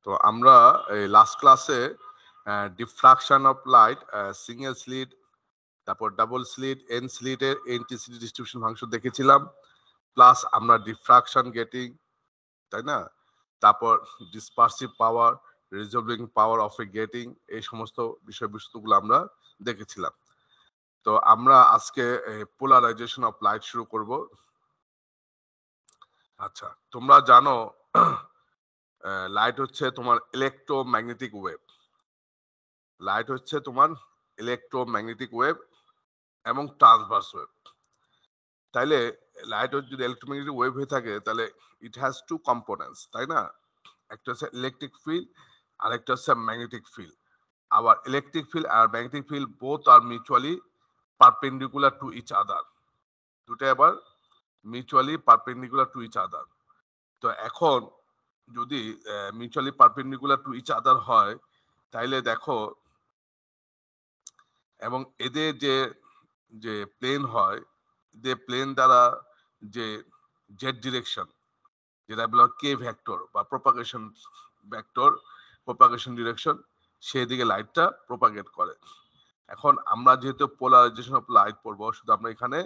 তো আমরা এই লাস্ট ক্লাসে diffraction of light, single slit, তারপর ডাবল স্লিট, এন স্লিটের এনটিসিটি ডিস্ট্রিবিউশন ফাংশন দেখেছিলাম, প্লাস আমরা ডিফ্রাকশন গেটিং, তাই না, তারপর dispersive power, resolving power of a grating, এই সমস্ত বিষয়বস্তুগুলো আমরা দেখেছিলাম। তো আমরা আজকে পোলারাইজেশন অফ লাইট শুরু করব। আচ্ছা, তোমরা জানো লাইট হচ্ছে তোমার ইলেকট্রোম্যাগনেটিক ওয়েভ। লাইট হচ্ছে তোমার ইলেকট্রোম্যাগনেটিক ওয়েভ এবং ট্রান্সভার্স ওয়েভ। তাইলে লাইট যদি ইলেকট্রোম্যাগনেটিক ওয়েভ হয়ে থাকে তাহলে ইট হ্যাজ টু কম্পোনেন্টস, তাই না? একটা হচ্ছে ইলেকট্রিক ফিল্ড আর একটা হচ্ছে ম্যাগনেটিক ফিল্ড। আবার ইলেকট্রিক ফিল্ড আর magnetic field both are mutually perpendicular to each other. দুটো আবার mutually perpendicular to each other. তো এখন যদি mutually perpendicular to each other হয় তাইলে দেখো, এবং এদের যে যে প্লেন হয়, যে প্লেন দ্বারা যে জেড ডিরেকশন, যেটা বলা কে ভেক্টর বা প্রপাগেশন ভেক্টর, প্রপাগেশন ডিরেকশন, সেদিকে লাইটটা প্রপাগেট করে। এখন আমরা যেহেতু পোলারাইজেশন অফ লাইট পড়বো, শুধু আমরা এখানে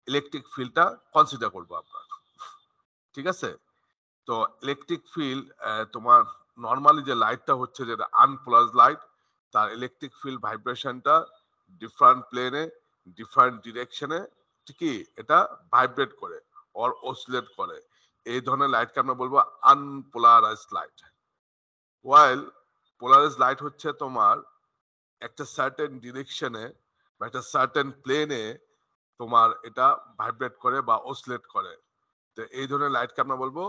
ইলেকট্রিক ফিল্ডটা কনসিডার করবো আমরা, ঠিক আছে? তো ইলেকট্রিক ফিল্ড তোমার নর্মালি যে লাইটটা হচ্ছে, যেটা আনপোলারাইজড লাইট, তার ইলেকট্রিক ফিল্ড ভাইব্রেশনটা ডিফারেন্ট প্লেনে, ডিফারেন্ট ডিরেকশনে ঠিকই এটা ভাইব্রেট করে অর অসিলেট করে। এই ধরনের লাইটকে আমরা বলবো আনপোলারাইজড লাইট। ওয়াইল পোলারাইজড লাইট হচ্ছে তোমার একটা সার্টেন ডিরেকশনে বা একটা সার্টেন প্লেনে তোমার এটা ভাইব্রেট করে বা অসিলেট করে। তো এই ধরনের লাইটকে আমরা বলবো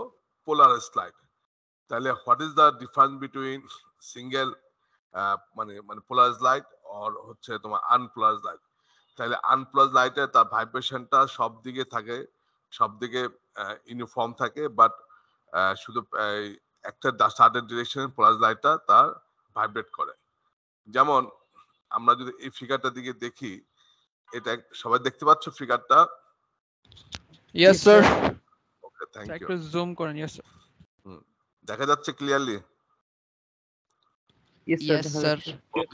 পোলারাইজড লাইট। তাহলে what is the difference between single মানে মানে পোলারাইজড লাইট আর হচ্ছে তোমার আনপোলারাইজড লাইট? তাহলে আনপোলারাইজড লাইটে তার ভাইব্রেশনটা সব দিকে থাকে, সব দিকে ইউনিফর্ম থাকে, বাট শুধু একটা সার্টেন ডিরেকশনে পোলারাইজড লাইটটা তার ভাইব্রেট করে। যেমন আমরা যদি এই ফিগারটার দিকে দেখি, এটা সবাই দেখতে পাচ্ছ ফিগারটা? Yes, sir. Okay, thank you. একটু জুম করেন। Yes, sir. দেখা যাচ্ছে clearly? Yes, sir.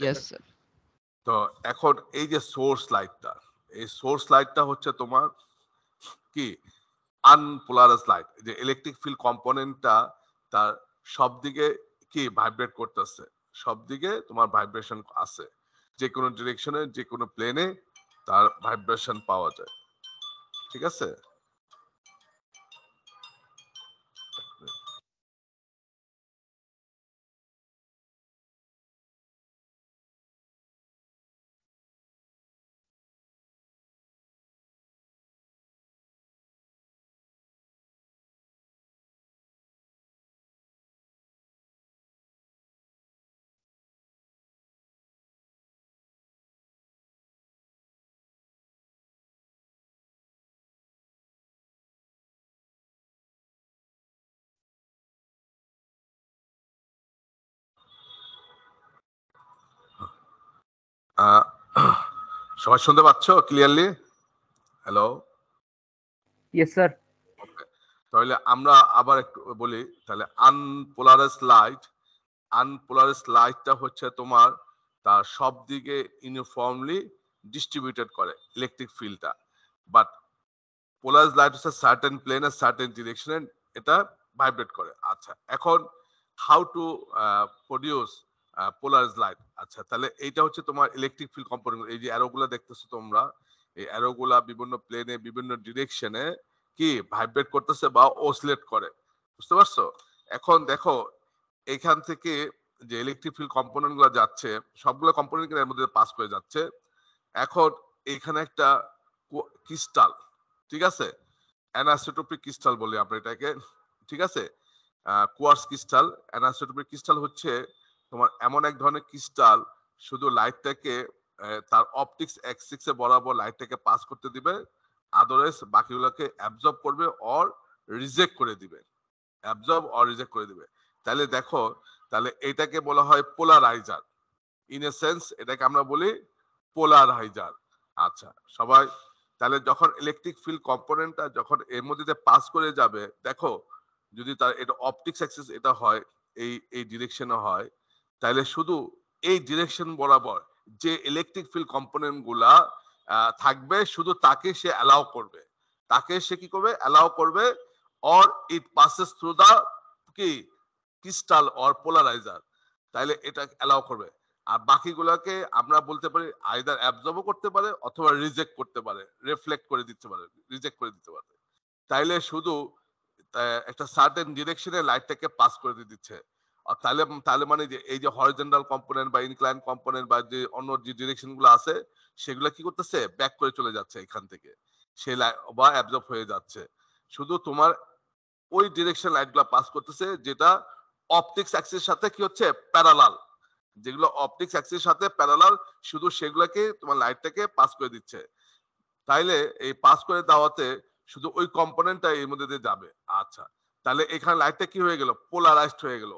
Yes, sir. তো এখন এই যে সোর্স লাইটটা, এই সোর্স লাইটটা হচ্ছে তোমার কি আনপোলারাইজ লাইট। যে ইলেকট্রিক ফিল্ড কম্পোনেন্টটা তার সব দিকে কি ভাইব্রেট করতেছে, সব দিকে তোমার ভাইব্রেশন আছে, যে কোনো ডিরেকশনে, যে কোনো প্লেনে তার ভাইব্রেশন পাওয়া যায়, ঠিক আছে? সবাই শুনতে পাচ্ছ ক্লিয়ারলি? হ্যালো? Yes, sir. তাহলে আমরা আবার একটু বলি, তাহলে আনপোলারাইজ লাইটটা হচ্ছে তোমার তার সব দিকে ইউনিফর্মলি ডিস্ট্রিবিউটেড করে ইলেকট্রিক ফিল্ডটা, বাট পোলারাইজ লাইট হচ্ছে সার্টেন প্লেনে, সার্টেন ডিরেকশনে এটা ভাইব্রেট করে। আচ্ছা, এখন how to produce polarise light? আচ্ছা, তাহলে এইটা হচ্ছে তোমার ইলেকট্রিক ফিল্ড কম্পোনেন্ট। এই যে অ্যারোগুলা দেখতেছো তোমরা, এই অ্যারোগুলা বিভিন্ন প্লেনে, বিভিন্ন ডিরেকশনে কি ভাইব্রেট করতেছে বা অসিলেট করে, বুঝতে পারছো? এখন দেখো, এখান থেকে যে ইলেকট্রিক ফিল্ড কম্পোনেন্ট গুলো যাচ্ছে, সবগুলো কম্পোনেন্ট এর মধ্যে পাস করে যাচ্ছে। এখন এখানে একটা ক্রিস্টাল, ঠিক আছে, অ্যানাসোটোপিক ক্রিস্টাল বলি আমরা এটাকে, ঠিক আছে, কোয়ার্টজ ক্রিস্টাল। অ্যানাসোটোপিক ক্রিস্টাল হচ্ছে তোমার এমন এক ধরনের ক্রিস্টাল, শুধু লাইটটাকে তার অপটিক্স অ্যাক্সিসে বরাবর লাইটটাকে পাস করতে দিবে, আদারওয়াইজ বাকিগুলোকে অ্যাবজর্ব করবে অর রিজেক্ট করে দিবে, অ্যাবজর্ব অর রিজেক্ট করে দিবে। তাহলে দেখো, তাহলে এটাকে বলা হয় পোলারাইজার। ইন এ সেন্স এটাকে আমরা বলি পোলারাইজার। আচ্ছা সবাই, তাহলে যখন ইলেকট্রিক ফিল্ড কম্পোনেন্টটা যখন এর মধ্যে পাস করে যাবে, দেখো যদি তার এটা অপটিক্স অ্যাক্সিস এটা হয়, এই ডিরেকশনে হয়, তাহলে শুধু এই ডিরেকশন বরাবর যে ইলেকট্রিক ফিল্ড কম্পোনেন্ট গুলা থাকবে শুধু তাকে সে অ্যালাউ করবে, তাকে সে কি করবে অ্যালাউ করবে, or it passes through the কি ক্রিস্টাল অর পোলারাইজার, তাহলে এটা অ্যালাউ করবে। আর বাকিগুলোকে আমরা বলতে পারি আইদার অ্যাবজর্বও করতে পারে অথবা রিজেক্ট করতে পারে, রিফ্লেক্ট করে দিতে পারে, রিজেক্ট করে দিতে পারে। তাইলে শুধু একটা সার্টেন ডিরেকশনে লাইটটাকে পাস করে দিচ্ছে। আর তাহলে তাহলে মানে যে এই যে হরিজন্টাল কম্পোনেন্ট বা ইনক্লাইন কম্পোনেন্ট বা যে অন্য যে ডিরেকশন গুলো আছে সেগুলো কি করতেছে ব্যাক করে চলে যাচ্ছে এখান থেকে, সে বা অ্যাবজর্ব হয়ে যাচ্ছে। শুধু তোমার ওই ডিরেকশন লাইটগুলো পাস করতেছে যেটা অপটিক্স অ্যাক্সিস সাথে কি হচ্ছে প্যারালাল, যেগুলো অপটিক্স অ্যাক্সিস সাথে প্যারালাল শুধু সেগুলোকে তোমার লাইটটাকে পাস করে দিচ্ছে। তাইলে এই পাস করে দেওয়াতে শুধু ওই কম্পোনেন্টটা এর মধ্যে দিয়ে যাবে। আচ্ছা, তাহলে এখানে লাইটটা কি হয়ে গেল পোলারাইজড হয়ে গেল,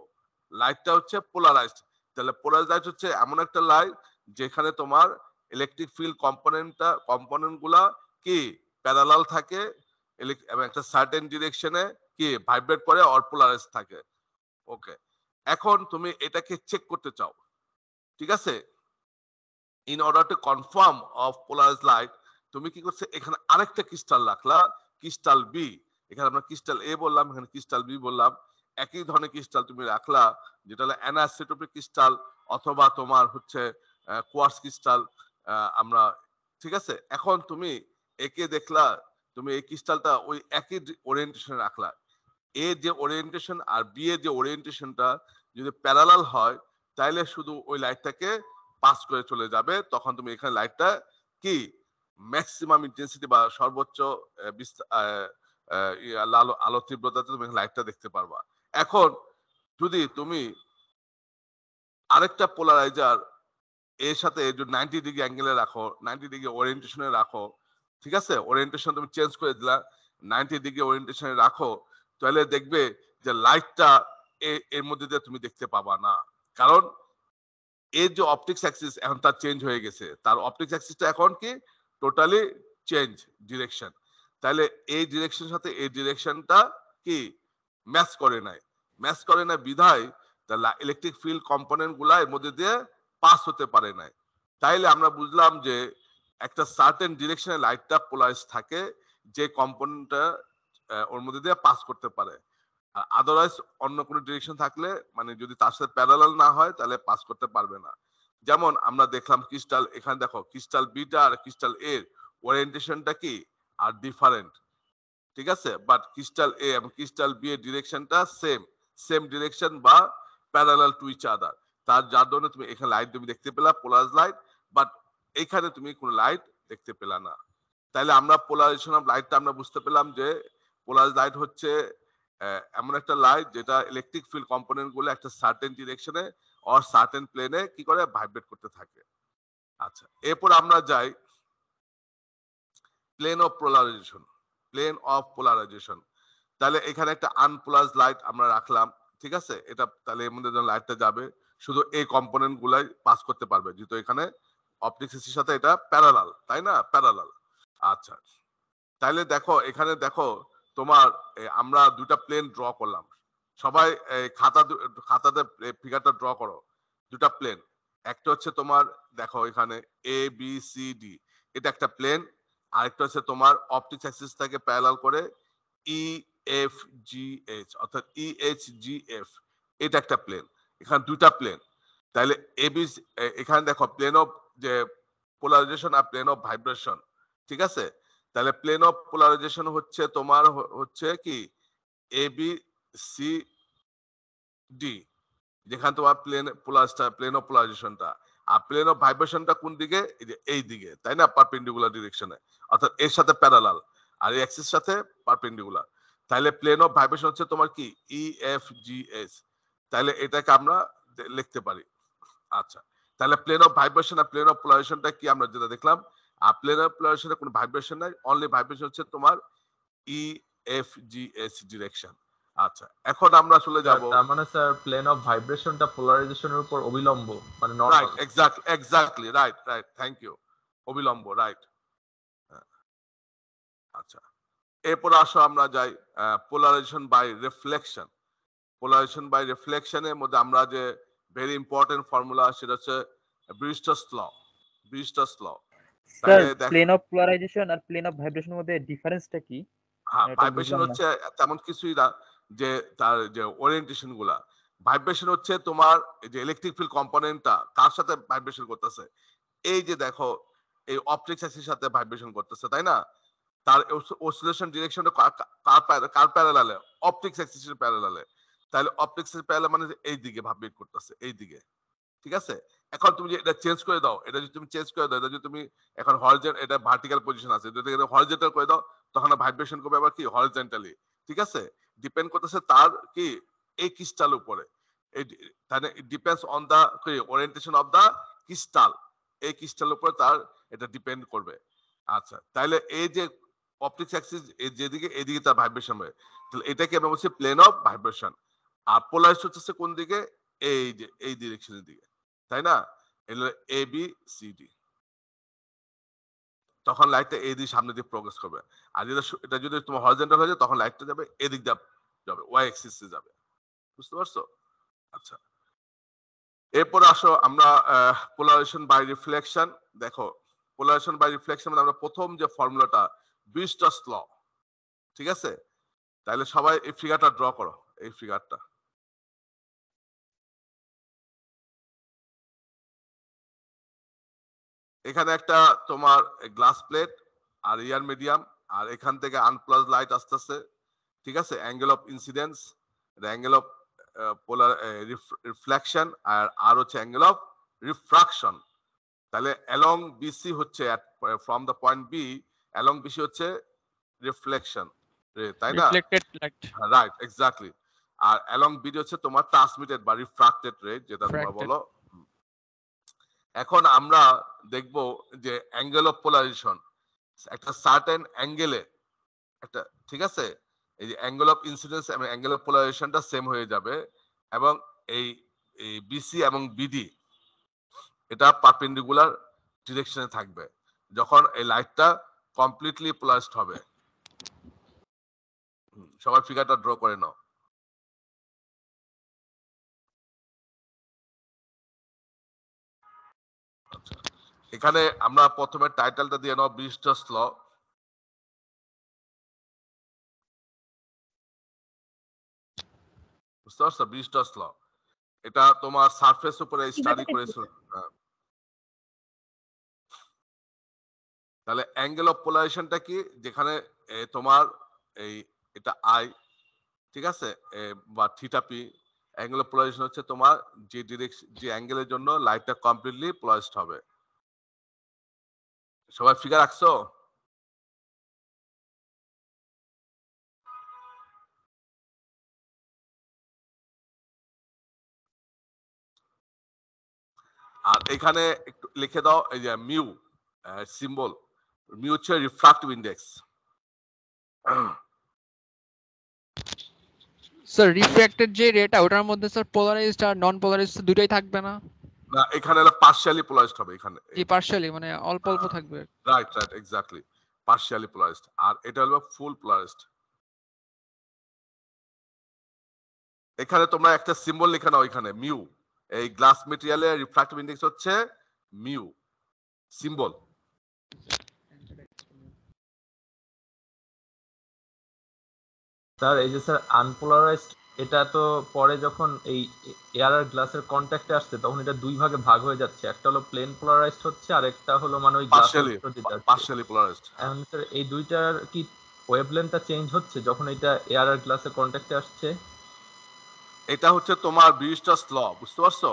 লাইটটা হচ্ছে পোলারাইজড। তাহলে পোলারাইজড লাইট হচ্ছে এমন একটা লাইট যেখানে তোমার ইলেকট্রিক ফিল্ড কম্পোনেন্ট গুলা কি প্যারালাল থাকে এবং একটা সার্টেন ডিরেকশনে কি ভাইব্রেট করে অর পোলারাইজ থাকে। ওকে, এখন তুমি এটাকে চেক করতে চাও, ঠিক আছে? In order to confirm of polarised light তুমি কি করছে এখানে আরেকটা ক্রিস্টাল রাখলা, ক্রিস্টাল বি। এখানে আমরা ক্রিস্টাল এ বললাম, এখানে ক্রিস্টাল বি বললাম। একই ধরনের ক্রিস্টাল তুমি রাখলা যেটা হলো অ্যানাসিটোপিক ক্রিস্টাল অথবা তোমার হচ্ছে কোয়ার্টজ ক্রিস্টাল আমরা, ঠিক আছে? এখন তুমি একে দেখলা, তুমি এই ক্রিস্টালটা ওই একই ওরিয়েন্টেশনে রাখলা। এ যে ওরিয়েন্টেশন আর বি এর যে ওরিয়েন্টেশনটা যদি প্যারালাল হয় তাহলে শুধু ওই লাইটটাকে পাস করে চলে যাবে, তখন তুমি এখানে লাইটটা কি ম্যাক্সিমাম ইন্টেন্সিটি বা সর্বোচ্চ আলো তীব্রতাতে তুমি লাইটটা দেখতে পারবা। এখন যদি তুমি আরেকটা পোলারাইজার এর সাথে যদি 90 ডিগ্রি অ্যাঙ্গেলে রাখো, 90 ডিগ্রি ওরিয়েন্টেশনে রাখো, ঠিক আছে? ওরিয়েন্টেশন তুমি চেঞ্জ করে দিলা, 90 ডিগ্রি ওরিয়েন্টেশনে রাখো, তাহলে দেখবে যে লাইটটা এর মধ্যে দিয়ে তুমি দেখতে পাবা না। কারণ এর যে অপটিক্স অ্যাক্সিস এখন তার চেঞ্জ হয়ে গেছে, তার অপটিক্স অ্যাক্সিসটা এখন কি টোটালি চেঞ্জ ডিরেকশন। তাহলে এই ডিরেকশনের সাথে এই ডিরেকশনটা কি ম্যাচ করে নাই, ম্যাচ করে না বিধায় তাহলে ইলেকট্রিক ফিল্ড কম্পোনেন্ট গুলা এর মধ্যে দিয়ে পাস হতে পারে নাই। তাইলে আমরা বুঝলাম যে একটা সার্টেন ডিরেকশনে লাইটটা পোলারাইজ থাকে যে কম্পোনেন্টটা ওর মধ্যে দিয়ে পাস করতে পারে। আর আদারওয়াইজ অন্য কোনো ডিরেকশন থাকলে মানে যদি তার সাথে প্যারালাল না হয় তাহলে পাস করতে পারবে না। যেমন আমরা দেখলাম ক্রিস্টাল, এখানে দেখো ক্রিস্টাল বিটা আর ক্রিস্টাল এর ওরিয়েন্টেশনটা কি আর ডিফারেন্ট, ঠিক আছে? বাট ক্রিস্টাল এ এবং ক্রিস্টাল বি এর ডিরেকশনটা সেম, সেম ডিরেকশন বা প্যারালাল টু ইচ আদার। তার যার জন্য তুমি এখানে লাইট তুমি দেখতে পেলা পোলারাইজ লাইট, বাট এখানে তুমি কোনো লাইট দেখতে পেলা না। তাহলে আমরা পোলারাইজেশন অফ লাইটটা আমরা বুঝতে পেলাম যে পোলারাইজ লাইট হচ্ছে এমন একটা লাইট যেটা ইলেকট্রিক ফিল্ড কম্পোনেন্ট গুলো একটা সার্টেন ডিরেকশনে অর সার্টেন প্লেনে কি করে ভাইব্রেট করতে থাকে। আচ্ছা, এরপর আমরা যাই plane of polarization, plane of polarization. তাহলে এখানে একটা আনপোলারাইজ লাইট আমরা রাখলাম, ঠিক আছে? এটা তাহলে এর মধ্যে যখন লাইটটা যাবে শুধু এই কম্পোনেন্ট গুলাই পাস করতে পারবে, যেহেতু এখানে অপটিক্স এর সাথে এটা প্যারালাল, তাই না? প্যারালাল। আচ্ছা, তাহলে দেখো এখানে দেখো তোমার আমরা দুটা প্লেন ড্র করলাম। সবাই খাতাতে ফিগারটা ড্র করো। দুটা প্লেন, একটা হচ্ছে তোমার দেখো এখানে এ বি সি ডি, এটা একটা প্লেন। আরেকটা হচ্ছে তোমার অপটিক্স অ্যাক্সিস থেকে প্যারালাল করে ই এফ জি এইচ, অর্থাৎ ই এইচ জি এফ, এটা একটা প্লেন। এখানে দুটা প্লেন। তাহলে এবি এখানে দেখো প্লেন অফ যে পোলারাইজেশন আর প্লেন অফ ভাইব্রেশন, ঠিক আছে? তাহলে প্লেন অফ পোলারাইজেশন হচ্ছে তোমার হচ্ছে কি এ বি সি ডি, যেখানে তোমার প্লেন অফ পোলারাইজেশনটা, আর প্লেন অফ ভাইব্রেশনটা কোন দিকে? এই যে এই দিকে, তাই না? পারপেন্ডিকুলার ডিরেকশনে, অর্থাৎ এর সাথে প্যারালাল আর এই অ্যাক্সিস সাথে পারপেন্ডিকুলার। তাহলে প্লেন অফ ভাইব্রেশন হচ্ছে তোমার কি ই এফ জি এস। তাহলে এটাকে আমরা লিখতে পারি। আচ্ছা, তাহলে প্লেন অফ ভাইব্রেশন আর প্লেন অফ পোলারাইজেশনটা কি আমরা যেটা দেখলাম, আর প্লেন অফ পোলারাইজেশনে কোনো ভাইব্রেশন নাই, অনলি ভাইব্রেশন হচ্ছে তোমার E F G S direction. আচ্ছা, এখন আমরা চলে যাব, তার মানে স্যার প্লেন অফ ভাইব্রেশনটা পোলারাইজেশনের উপর অবিলম্ব মানে right, normal. Exactly right, thank you, অবিলম্ব, রাইট। আচ্ছা, এরপর আসো আমরা যাই polarisation by reflection. Polarisation by রিফ্লেকশনের মধ্যে আমরা যে ভেরি ইম্পর্টেন্ট ফর্মুলা সেটা হচ্ছে ব্রিস্টস ল। ব্রিস্টস ল। স্যার তাহলে দেখ, প্লেন অফ পোলারাইজেশন আর প্লেন অফ ভাইব্রেশনের মধ্যে ডিফারেন্সটা কি? হ্যাঁ, এটা ভাইব্রেশন বুঝলাম না। হচ্ছে তেমন কিছুই না, যে তার যে ওরিয়েন্টেশন গুলা। ভাইব্রেশন হচ্ছে তোমার এই যে ইলেকট্রিক ফিল্ড কম্পোনেন্টটা কার সাথে ভাইব্রেশন করতেছে, এই যে দেখো এই অপটিক্স অ্যাক্সিসের সাথে ভাইব্রেশন করতেছে, তাই না? তার অসিলেশন ডিরেকশনটা কার প্যারালালে? অপটিক্স অ্যাক্সিসের প্যারালালে। তাহলে অপটিক্স এর প্যারালাল মানে এই দিকে ভাইব্রেট করতেছে, এই দিকে। ঠিক আছে? এখন তুমি যে এটা চেঞ্জ করে দাও, এটা যদি তুমি চেঞ্জ করে দাও, এটা যদি তুমি এখন হরিজন্টাল, এটা ভার্টিক্যাল পজিশন আছে, যদি এটা হরিজন্টাল করে দাও তখন ভাইব্রেশন করবে আবার কি হরিজন্টালি। ঠিক আছে? ডিপেন্ড করতেছে তার কি এই ক্রিস্টাল উপরে। তাহলে it depends on the orientation of the crystal. এই ক্রিস্টাল উপরে তার এটা ডিপেন্ড করবে। আচ্ছা, তাহলে এই যে অপটিক্স অ্যাক্সিস যেদিকে এদিকে তার ভাইব্রেশন হবে, তাহলে এটাকে আমরা বলছি প্লেন অফ ভাইব্রেশন। আর পোলারাইজড হচ্ছে কোন দিকে? এই যে এই ডিরেকশনের দিকে, তাই না? এগুলো এ বি সি ডি। তখন লাইটটা এই দিকে সামনে দিয়ে প্রোগ্রেস করবে। আর এটা যদি তোমার হরিজন্টাল হয়ে যায় তখন লাইটটা যাবে এদিক দিয়ে যাবে, ওয়াই অ্যাক্সিসে যাবে। বুঝতে পারছো? আচ্ছা, এরপর আসো আমরা পোলারাইজেশন বাই রিফ্লেকশন। দেখো, পোলারাইজেশন বাই রিফ্লেকশন মানে আমরা প্রথম যে ফর্মুলাটা ব্রিস্টস ল। ঠিক আছে? তাহলে সবাই এই ফিগারটা ড্র করো, এই ফিগারটা। এখানে একটা তোমার গ্লাস প্লেট আর এয়ার মিডিয়াম, আর এখান থেকে আনপ্লাস লাইট আসতেছে। ঠিক আছে? Angle of incidence, angle of polar reflection, আর হচ্ছে অ্যাঙ্গেল অফ রিফ্রাকশন। তাহলে অ্যালং বিসি হচ্ছে from the point B, along BC হচ্ছে রিফ্লেকশন রে, তাই না? Reflected light, right, exactly. আর অ্যালং বিডি হচ্ছে তোমার ট্রান্সমিটেড বা রিফ্রাক্টেড রে, যেটা তোমরা ফ্র্যাক্টেড। বলো। এখন আমরা দেখব যে অ্যাঙ্গেল অফ পোলারাইজেশন একটা সার্টেন অ্যাঙ্গেলে একটা, ঠিক আছে, এই যে অ্যাঙ্গেল অফ ইনসিডেন্স এবং অ্যাঙ্গেল অফ পোলারাইজেশনটা সেম হয়ে যাবে, এবং এই এই বিসি এবং বিডি এটা পারপেন্ডিকুলার ডিরেকশনে থাকবে যখন এই লাইটটা কমপ্লিটলি পোলারাইজড হবে। সবাই ফিগারটা ড্র করে নাও। আচ্ছা, এখানে আমরা প্রথমে টাইটেলটা দিয়ে নাও ব্রিস্টস ল। বুঝতে পারছো? ব্রিস্টস ল এটা তোমার সারফেস উপরে স্টাডি করেছো। তাহলে অ্যাঙ্গেল অফ পোলারাইজেশনটা কি? যেখানে তোমার এই এটা আই, ঠিক আছে, বা theta P. Angle of polarisation হচ্ছে তোমার যে ডিরেকশন, যে অ্যাঙ্গেলের জন্য লাইটটা কমপ্লিটলি পোলারাইজড হবে। সবাই ফিগার রাখছো? আর এখানে একটু লিখে দাও এই যে মিউ সিম্বল। মিউ হচ্ছে রিফ্রাক্টিভ ইন্ডেক্স। স্যার রিফ্র্যাক্টেড যে রেটা ওটার মধ্যে স্যার পোলারাইজড আর নন পোলারাইজড দুটোই থাকবে না? না, এখানে হলো পার্শিয়ালি পোলারাইজড হবে এখানে। জি, পার্শিয়ালি মানে অল্প অল্প থাকবে। Right right, exactly, partially polarised. আর এটা হলো ফুল পোলারাইজড। এখানে তোমরা একটা সিম্বল লিখে নাও এখানে মিউ। এই গ্লাস মেটেরিয়ালের রিফ্রাক্টিভ ইন্ডেক্স হচ্ছে মিউ সিম্বল। স্যার এই যে স্যার আনপোলারাইজড, এটা তো পরে যখন এই এয়ার আর গ্লাসের কন্ট্যাক্টে আসছে তখন এটা দুই ভাগে ভাগ হয়ে যাচ্ছে, একটা হলো প্লেন পোলারাইজড হচ্ছে আর একটা হলো মানে ওই গ্লাসের ভিতর দিয়ে যাচ্ছে। Partially polarised. এখন স্যার এই দুইটার কি ওয়েভলেন্থটা চেঞ্জ হচ্ছে যখন এটা এয়ার আর গ্লাসের কন্ট্যাক্টে আসছে? এটা হচ্ছে তোমার ব্রিজস্টাস ল, বুঝতে পারছো?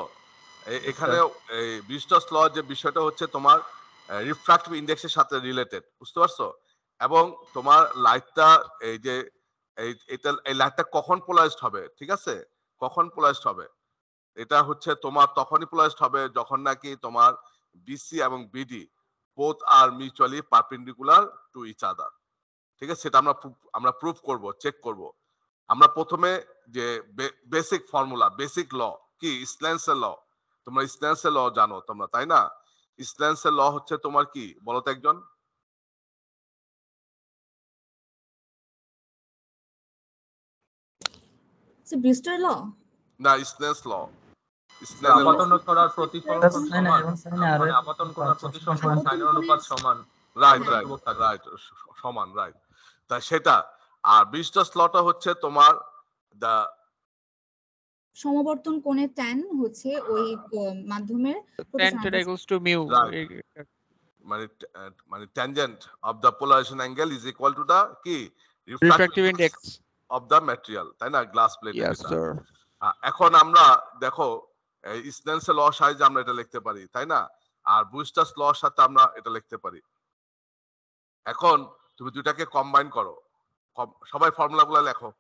এখানে এই ব্রিজস্টাস ল যে বিষয়টা হচ্ছে তোমার রিফ্রাক্টিভ ইন্ডেক্সের সাথে রিলেটেড, বুঝতে পারছো? এবং তোমার লাইটটা এই যে এই লাইটটা কখন পোলারাইজড হবে, ঠিক আছে, কখন পোলারাইজড হবে, এটা হচ্ছে তোমার তখনই পোলারাইজড হবে যখন নাকি তোমার বিসি এবং BD both are mutually perpendicular to each other. ঠিক আছে? সেটা আমরা প্রুফ করব, চেক করব। আমরা প্রথমে যে বেসিক ফর্মুলা, বেসিক ল কি? স্ল্যান্সের ল। তোমরা স্ল্যান্সের ল জানো তোমরা, তাই না? স্ল্যান্সের ল হচ্ছে তোমার কি বলো তো একজন? So Brewster law? না, স্নেলস ল। আপাতন করার প্রতিফলন কোণ সাইন সমান, এবং সাইন আর মানে আপতন কোণ আর প্রতিসরণ কোণ সাইনের অনুপাত সমান। রাইট সর্বদা রাইট ধ্রুবক থাকে। রাইট সমান, রাইট। তা সেটা আর ব্রিজটাস লটা হচ্ছে তোমার দা সমবর্তন কোণের tan হচ্ছে ওই মাধ্যমের tan প্রতিসরণ theta equals to mu Right. মানে tangent of the polarization angle is equal to the কি refractive index. of the material, তাই না, গ্লাস প্লেট। Yes sir. এখন আমরা দেখো স্নেলস ল সাইজ আমরা এটা লিখতে পারি, তাই না, আর ব্রুস্টার্স ল সাথে আমরা এটা লিখতে পারি। এখন তুমি দুটাকে কম্বাইন করো, সবাই ফর্মুলাগুলো লেখো।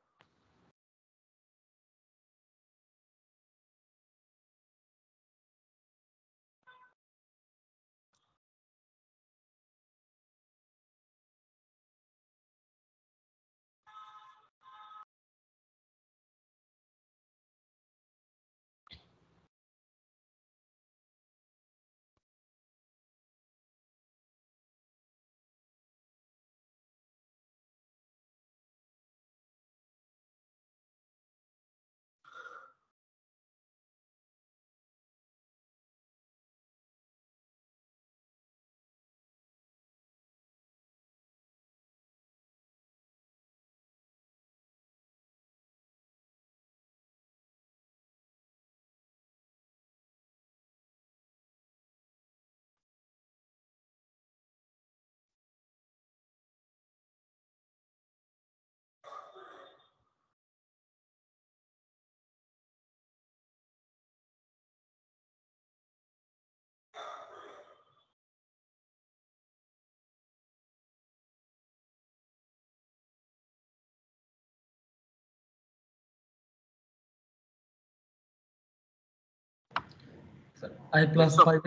I plus 5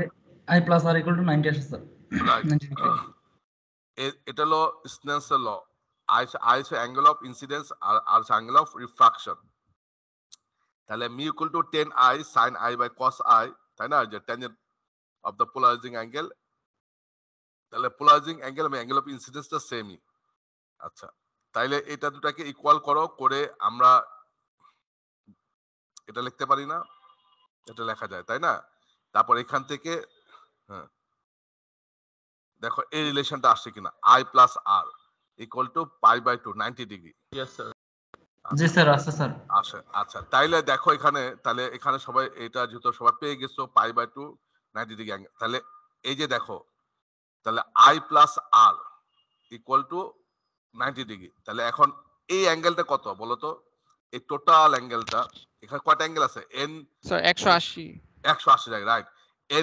I plus r equal to 90 আসে স্যার। Right. 90 degree। এটা হলো স্নেলস ল। আই হচ্ছে অ্যাঙ্গেল অফ ইনসিডেন্স আর হচ্ছে অ্যাঙ্গেল অফ রিফ্রাকশন। তাহলে mu equal to 10 i sin i by cos i, তাই না, যে tangent of the polarising angle. তাহলে পোলারাইজিং অ্যাঙ্গেল এবং অ্যাঙ্গেল অফ ইনসিডেন্সটা সেমই। আচ্ছা, তাইলে এটা দুটাকে ইকুয়াল করো, করে আমরা এটা লিখতে পারি না, এটা লেখা যায়, তাই না। তারপর এখান থেকে হ্যাঁ দেখো এই রিলেশনটা আসছে কিনা, i plus r equal to pi by 2 90 degree. Yes, sir. জি স্যার আছে স্যার। আসে। আচ্ছা, তাইলে দেখো এখানে, তাহলে এখানে সবাই এটা যেহেতু সবাই পেয়ে গেছো পাই বাই 2 90 ডিগ্রি অ্যাঙ্গেল, তাহলে এই যে দেখো, তাহলে i plus r equal two 90 degree. তাহলে এখন এই অ্যাঙ্গেলটা কত বলো তো, এই টোটাল অ্যাঙ্গেলটা, এখানে কয়টা অ্যাঙ্গেল আছে, n Sir 180. 180 degree, right.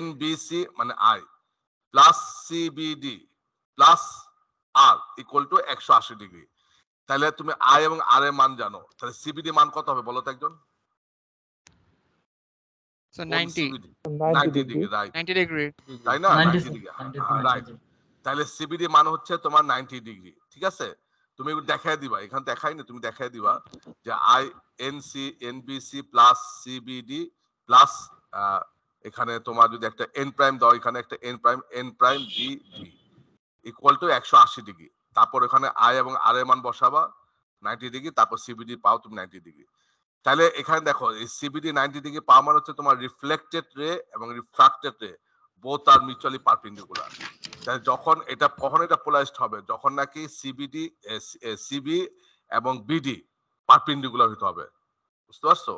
NBC মানে i plus CBD plus r equal two 180 degree. তাহলে তুমি i এবং r এর মান জানো, তাহলে CBD মান কত হবে বলো তো একজন? Sir কোন 90. CBD? 90 degree, right, 90 degree. তাই না, 90 90 ডিগ্রি, 90 রাইট। তাহলে সিবিডি মান হচ্ছে তোমার 90 ডিগ্রি, ঠিক আছে। তুমি দেখাই দিবা, এখানে দেখাইনি, তুমি দেখাই দিবা যে I NC NBC plus CBD plus এখানে তোমার যদি একটা এন প্রাইম দাও, এখানে একটা N prime D D equal to 180 degree. তারপর এখানে আই এবং আর এর মান বসাবা 90 ডিগ্রি, তারপর সিবিডি পাও তুমি 90 ডিগ্রি। তাহলে এখানে দেখো এই সিবিডি 90 ডিগ্রি পাওয়া মানে হচ্ছে তোমার রিফ্লেক্টেড রে এবং রিফ্রাক্টেড রে বোথ আর মিউচুয়ালি পারপেন্ডিকুলার। তাহলে যখন এটা পোলারাইজড হবে, যখন নাকি সিবি এবং বিডি পারপেন্ডিকুলার হতে হবে, বুঝতে পারছো।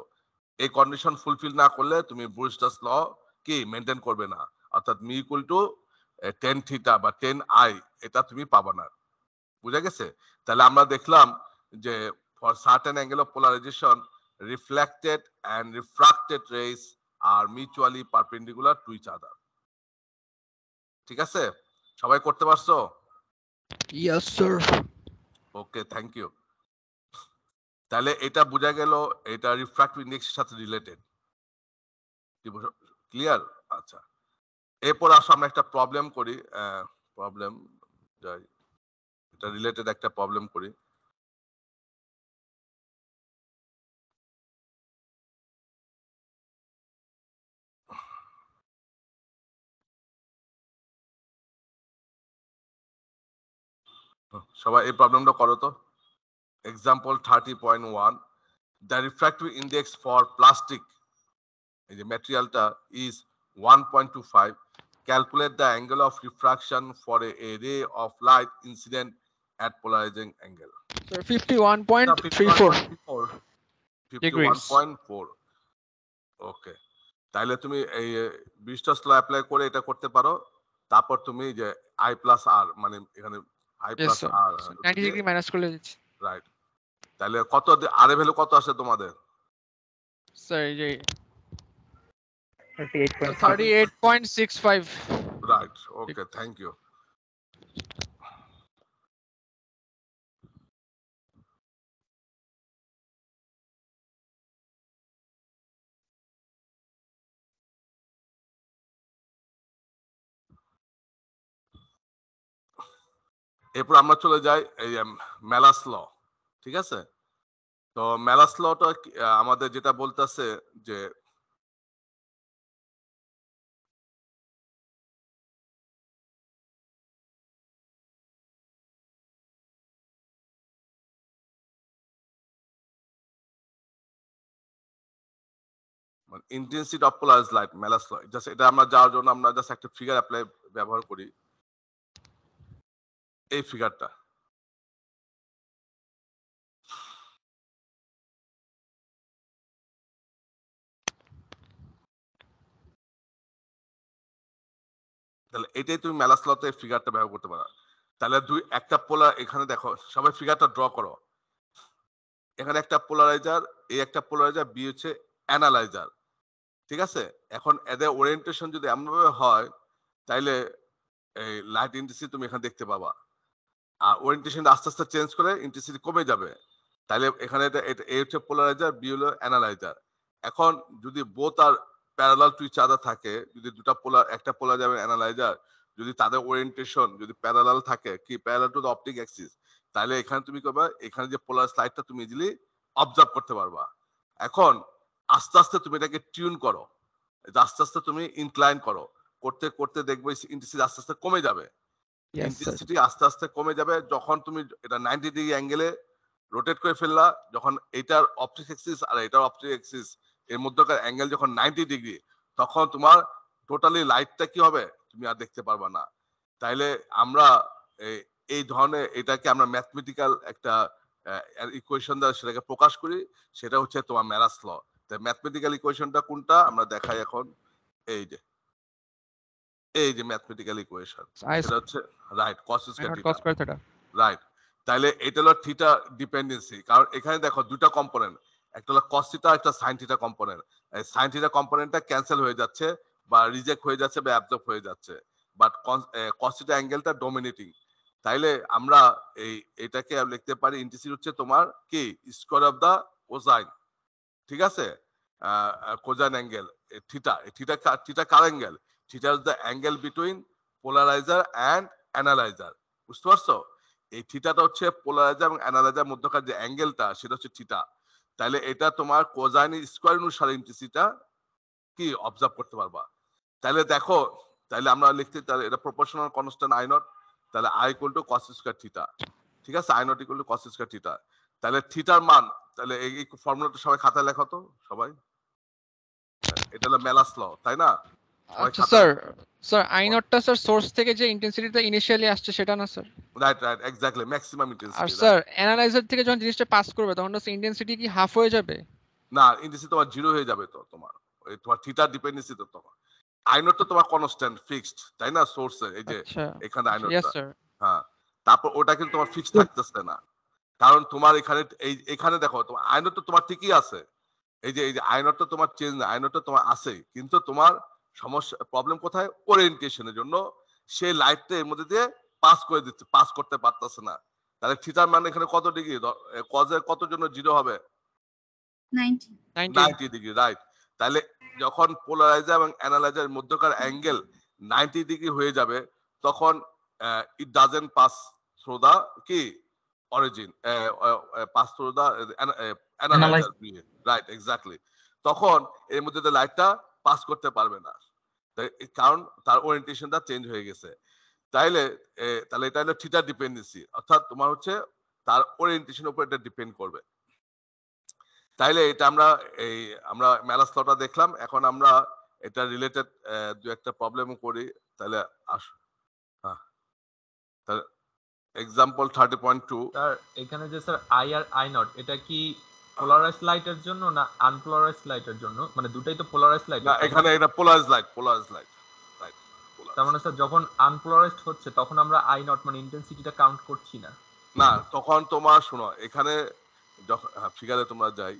এই কন্ডিশন ফুলফিল না করলে তুমি ব্রুস্টার্স ল কি মেনটেন করবে না, অর্থাৎ মি ইকুয়াল টু 10 থিটা বা 10 আই, এটা তুমি পাবা না। বুঝা গেছে? তাহলে আমরা দেখলাম যে for certain angle of polarisation reflected and refracted rays are mutually perpendicular to each other. ঠিক আছে, সবাই করতে পারছো? Yes sir. Okay, thank you. তাহলে এটা বোঝা গেল এটা রিফ্রাক্টিভ ইন্ডেক্সের সাথে রিলেটেড, ক্লিয়ার? আচ্ছা, এরপর আসো আমরা একটা প্রবলেম করি, প্রবলেম যাই, এটা রিলেটেড একটা প্রবলেম করি। সবাই এই প্রবলেমটা করো তো। Example 30.1, the refractive index for plastic the materialটা is 1.25. Calculate the angle of refraction for a ray of light incident at polarizing angle. Sir, 51.34 degrees. 51.4. ওকে, তাহলে তুমি এই বিস্টাস ল অ্যাপ্লাই করে এটা করতে পারো। তারপর তুমি যে I প্লাস আর মানে এখানে I Yes, প্লাস sir. আর 90 ডিগ্রি মাইনাস করলে দিচ্ছি। রাইট। তাহলে কত আর এর ভ্যালু কত আসে তোমাদের? স্যার এই যে 38.6 38.65 রাইট, ওকে, থ্যাংক ইউ। এরপর আমরা চলে যাই এই ম্যালাস ল, ঠিক আছে? তো ম্যালাস লটা আমাদের যেটা বলতেছে যে intensity of polarised light Malus law, just এটা আমরা যাওয়ার জন্য আমরা জাস্ট একটা ফিগার অ্যাপ্লাই ব্যবহার করি, এই ফিগারটা। তাহলে এটাই তুমি ম্যালাস লতে ফিগারটা ব্যবহার করতে পারো। তাহলে একটা পোলার, এখানে দেখো সবাই ফিগারটা ড্র করো। এখানে একটা পোলারাইজার, এই একটা পোলারাইজার, বি হচ্ছে অ্যানালাইজার, ঠিক আছে? এখন এদের ওরিয়েন্টেশন যদি এমনভাবে হয় তাইলে এই লাইট ইন্টেন্সিটি তুমি এখানে দেখতে পাবা। আর ওরিয়েন্টেশন আস্তে আস্তে চেঞ্জ করে ইন্টেন্সিটি কমে যাবে। তাহলে এখানে এটা এ হচ্ছে পোলারাইজার, বি হলো অ্যানালাইজার। এখন যদি both are parallel to each other থাকে, যদি একটা পোলারাইজার এবং অ্যানালাইজার যদি তাদের ওরিয়েন্টেশন যদি প্যারালাল থাকে, কি parallel to the optic Axis, তাহলে এখানে তুমি করবা, এখানে যে পোলার স্লাইডটা তুমি ইজিলি অবজার্ভ করতে পারবা। এখন আস্তে আস্তে তুমি এটাকে টিউন করো, আস্তে আস্তে তুমি ইনক্লাইন করো, করতে করতে দেখবে ইন্টেন্সিটি আস্তে আস্তে কমে যাবে। Yes, sir. ইন্টেন্সিটি আস্তে আস্তে কমে যাবে যখন তুমি এটা 90 ডিগ্রি অ্যাঙ্গেলে রোটেট করে ফেললা, যখন এটার অপটিক অ্যাক্সিস আর এটার অপটিক অ্যাক্সিস এর মধ্যকার অ্যাঙ্গেল যখন 90 ডিগ্রি, তখন তোমার টোটালি লাইটটা কি হবে তুমি আর দেখতে পারবা না। তাইলে আমরা এই ধরনের এটাকে আমরা ম্যাথমেটিক্যাল একটা ইকুয়েশন দ্বারা সেটাকে প্রকাশ করি, সেটা হচ্ছে তোমার ম্যালাস ল। তাই ম্যাথমেটিক্যাল ইকুয়েশনটা কোনটা আমরা দেখাই এখন, এই যে ম্যাথমেটিক্যাল ইকুয়েশন, সেটা হচ্ছে right cos square theta, right. তাহলে এটা হলো থিটা ডিপেন্ডেন্সি, কারণ এখানে দেখো দুটো কম্পোনেন্ট, একটা হলো cos থিটা, একটা sin থিটা কম্পোনেন্ট। এই sin থিটা কম্পোনেন্টটা ক্যান্সেল হয়ে যাচ্ছে বা রিজেক্ট হয়ে যাচ্ছে বা অ্যাবজর্ব হয়ে যাচ্ছে, বাট cos থিটা অ্যাঙ্গেলটা ডমিনেটিং। তাইলে আমরা এটাকে লিখতে পারি ইন্টিসিড হচ্ছে তোমার কি স্কয়ার অফ দা কোসাইন, ঠিক আছে? কোসাইন অ্যাঙ্গেল থিটা, থিটা কার angle? Theta is the angle between polarizer and analyser, বুঝতে পারছো? এই থিটাটা হচ্ছে পোলারাইজার এবং অ্যানালাইজার মধ্যকার যে অ্যাঙ্গেলটা, সেটা হচ্ছে থিটা। তাহলে এটা তোমার কোসাইনের স্কয়ার অনুসারে ইন্টেন্সিটিটা কি অবজার্ভ করতে পারবা। তাহলে দেখো, তাহলে আমরা লিখতে, তাহলে এটা প্রপোর্শনাল কনস্ট্যান্ট আই নট, তাহলে I equal to cos square theta, ঠিক আছে? I not equal to cos square theta. তাহলে থিটার মান, তাহলে এই ফর্মুলাটা সবাই খাতায় লেখো তো সবাই। এটা হলো ম্যালাস ল, তাই না? আচ্ছা স্যার আই নটটা স্যার সোর্স থেকে যে ইন্টেন্সিটিটা ইনিশিয়ালি আসছে সেটা না স্যার? রাইট, এক্স্যাক্টলি, ম্যাক্সিমাম আর ইন্টেন্সিটি। স্যার অ্যানালাইজার থেকে যখন জিনিসটা পাস করবে তখন তো ইন্টেন্সিটি কি হাফ হয়ে যাবে? না, ইন্টেন্সিটি তোমার জিরো হয়ে যাবে, তো তোমার তোমার থিটা ডিপেন্ডেন্সি তো তোমার আই নট তো তোমার কনস্ট্যান্ট ফিক্সড, তাই না? সোর্সে এই যে আচ্ছা এখানে আই ইয়েস নটটা, স্যার। হ্যাঁ, তারপর ওটা কিন্তু তোমার ফিক্সড থাকতেছে না, কারণ তোমার এখানে দেখো তোমার আই নট তো তোমার ঠিকই আছে, এই যে আই নট তো তোমার চেঞ্জ না, আই নট তো তোমার আছেই, কিন্তু তোমার সমস্যা প্রবলেম কোথায়? ওরিয়েন্টেশনের জন্য সেই লাইটটা এর মধ্যে দিয়ে পাস করতে পারতেছে না। তাহলে থিটার মান এখানে কত ডিগ্রি? কজের কত জন্য জিরো হবে? 90 90 ডিগ্রি, রাইট। তাহলে যখন পোলারাইজার এবং অ্যানালাইজার মধ্যকার অ্যাঙ্গেল 90 ডিগ্রি হয়ে যাবে, তখন it doesn't pass through the কি origin, pass through the analyser, right, exactly. তখন এর মধ্যে যে লাইটটা পাস করতে পারবে না, কারণ তার ওরিয়েন্টেশনটা চেঞ্জ হয়ে গেছে। তাহলে এটা হলো থিটা ডিপেন্ডেন্সি, অর্থাৎ তোমার হচ্ছে তার ওরিয়েন্টেশনের উপর এটা ডিপেন্ড করবে। তাইলে এটা আমরা ম্যালাস লটা দেখলাম, এখন আমরা এটা রিলেটেড দু একটা প্রবলেম করি। তাহলে হ্যাঁ, তাহলে এক্সাম্পল 30.2। স্যার এখানে যে স্যার আই আর আই নট এটা কি পোলারাইজড লাইটের জন্য না আনপোলারাইজড লাইটের জন্য? মানে দুটাই তো পোলারাইজড লাইট। না, এখানে এটা পোলারাইজ লাইট রাইট। তার মানে স্যার যখন আনপোলারাইজড হচ্ছে তখন আমরা আই নট মানে ইন্টেন্সিটিটা কাউন্ট করছি না। না, তখন তোমার শোনো, এখানে যখন ফিগারে তোমরা যাই,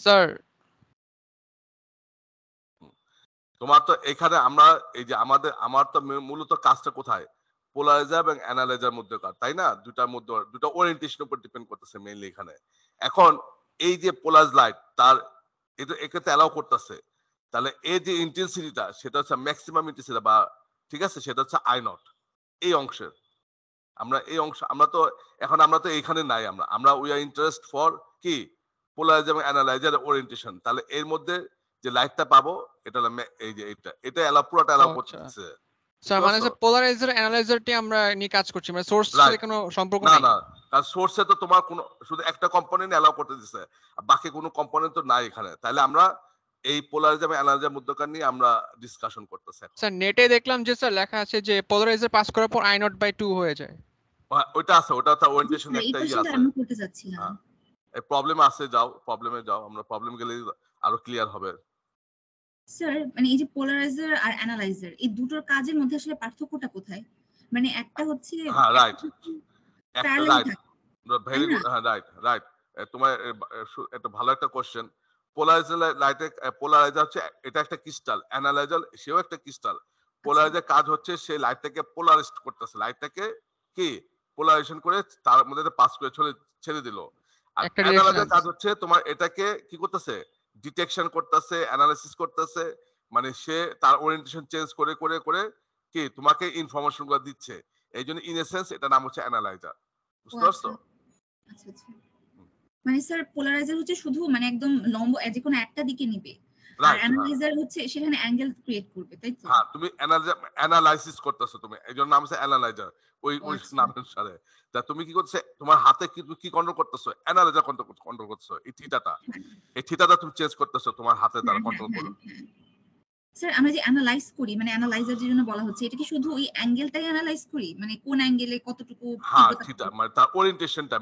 স্যার তোমার তো এখানে আমরা এই যে আমার তো মূলত কাজটা কোথায়, পোলারাইজার এবং অ্যানালাইজার মধ্যে কাজ, তাই না? দুটার মধ্যে দুটো ওরিয়েন্টেশনের উপর ডিপেন্ড করতেছে মেইনলি এখানে। এখন এই যে পোলারাইজ লাইট তার এটা এক্ষেত্রে অ্যালাউ করতেছে, তাহলে এই যে ইন্টেন্সিটিটা সেটা হচ্ছে ম্যাক্সিমাম ইন্টেন্সিটি বা ঠিক আছে, সেটা হচ্ছে আই নট এই অংশের। আমরা তো এইখানে নাই, আমরা উই আর ইন্টারেস্ট ফর কি পোলারাইজার এবং অ্যানালাইজার ওরিয়েন্টেশন। তাহলে এর মধ্যে যে লাইটটা পাবো এটা হলো এই যে এটা পুরোটা অ্যালাউ করতেছে। স্যার মানে যে পোলারাইজার অ্যানালাইজারটি আমরা নিয়ে কাজ করছি, মানে সোর্স সাথে কোনো সম্পর্ক না নাই। না, কারণ সোর্সে তো তোমার কোনো শুধু একটা কম্পোনেন্ট অ্যালাউ করতে দিছে, বাকি কোনো কম্পোনেন্ট তো নাই এখানে। তাহলে আমরা এই পোলারাইজার এবং অ্যানালাইজার মধ্যকার নিয়ে আমরা ডিসকাশন করতেছি। স্যার নেটে দেখলাম যে স্যার লেখা আছে যে পোলারাইজার পাস করার পর I নট বাই 2 হয়ে যায়। ওইটা আছে, ওটা তো ওরিয়েন্টেশন একটা এই আছে। আমি করতে যাচ্ছিলাম। হ্যাঁ, এই প্রবলেম আছে, প্রবলেমে যাও, আমরা প্রবলেম গেলে আরো ক্লিয়ার হবে। স্যার মানে এই যে পোলারাইজার আর অ্যানালাইজার এই দুটোর কাজের মধ্যে আসলে পার্থক্যটা কোথায়? মানে একটা হচ্ছে হ্যাঁ রাইট, প্যারালাল রাইট, থাকে। ভেরি গুড, হ্যাঁ রাইট। তোমার একটা ভালো একটা কোশ্চেন। পোলারাইজার হচ্ছে এটা একটা ক্রিস্টাল, অ্যানালাইজার সেও একটা ক্রিস্টাল। পোলারাইজার কাজ হচ্ছে সেই লাইটটাকে পোলারাইজ করতেছে, লাইটটাকে কি পোলারাইজেশন করে তার মধ্যে পাস করে ছেড়ে দিল। আর একটা অ্যানালাইজার রিঅ্যাকশন কাজ হচ্ছে তোমার এটাকে কি করতেছে, ডিটেকশন করতেছে, অ্যানালাইসিস করতেছে, মানে সে তার ওরিয়েন্টেশন চেঞ্জ করে করে করে কি তোমাকে ইনফরমেশন গুলো দিচ্ছে। এই জন্য ইন এসেন্স এটা নাম হচ্ছে অ্যানালাইজার। বুঝতে পারছো? আচ্ছা আচ্ছা। মানে স্যার পোলারাইজার হচ্ছে শুধু মানে একদম লম্ব যে কোনো একটা দিকে নিবে, আর অ্যানালাইজার হচ্ছে সেখানে অ্যাঙ্গেল ক্রিয়েট করবে, তাই তো? হ্যাঁ, তুমি অ্যানালাইসিস করতেছো, তুমি এই জন্য নাম হচ্ছে অ্যানালাইজার ওই নামের অনুসারে। তা তুমি কি করছো, তোমার হাতে কি কন্ট্রোল করতেছো? অ্যানালাইজার কন্ট্রোল করতেছো। এই থিটাটা তুমি চেঞ্জ করতেছো তোমার হাতে দ্বারা কন্ট্রোল করো। স্যার আমরা যে অ্যানালাইজ করি মানে অ্যানালাইজার যে জন্য বলা হচ্ছে, এটা কি শুধু ওই অ্যাঙ্গেলটাই অ্যানালাইজ করি, মানে কোন অ্যাঙ্গেলে কতটুকু হ্যাঁ, থিটা মানে তার ওরিয়েন্টেশনটা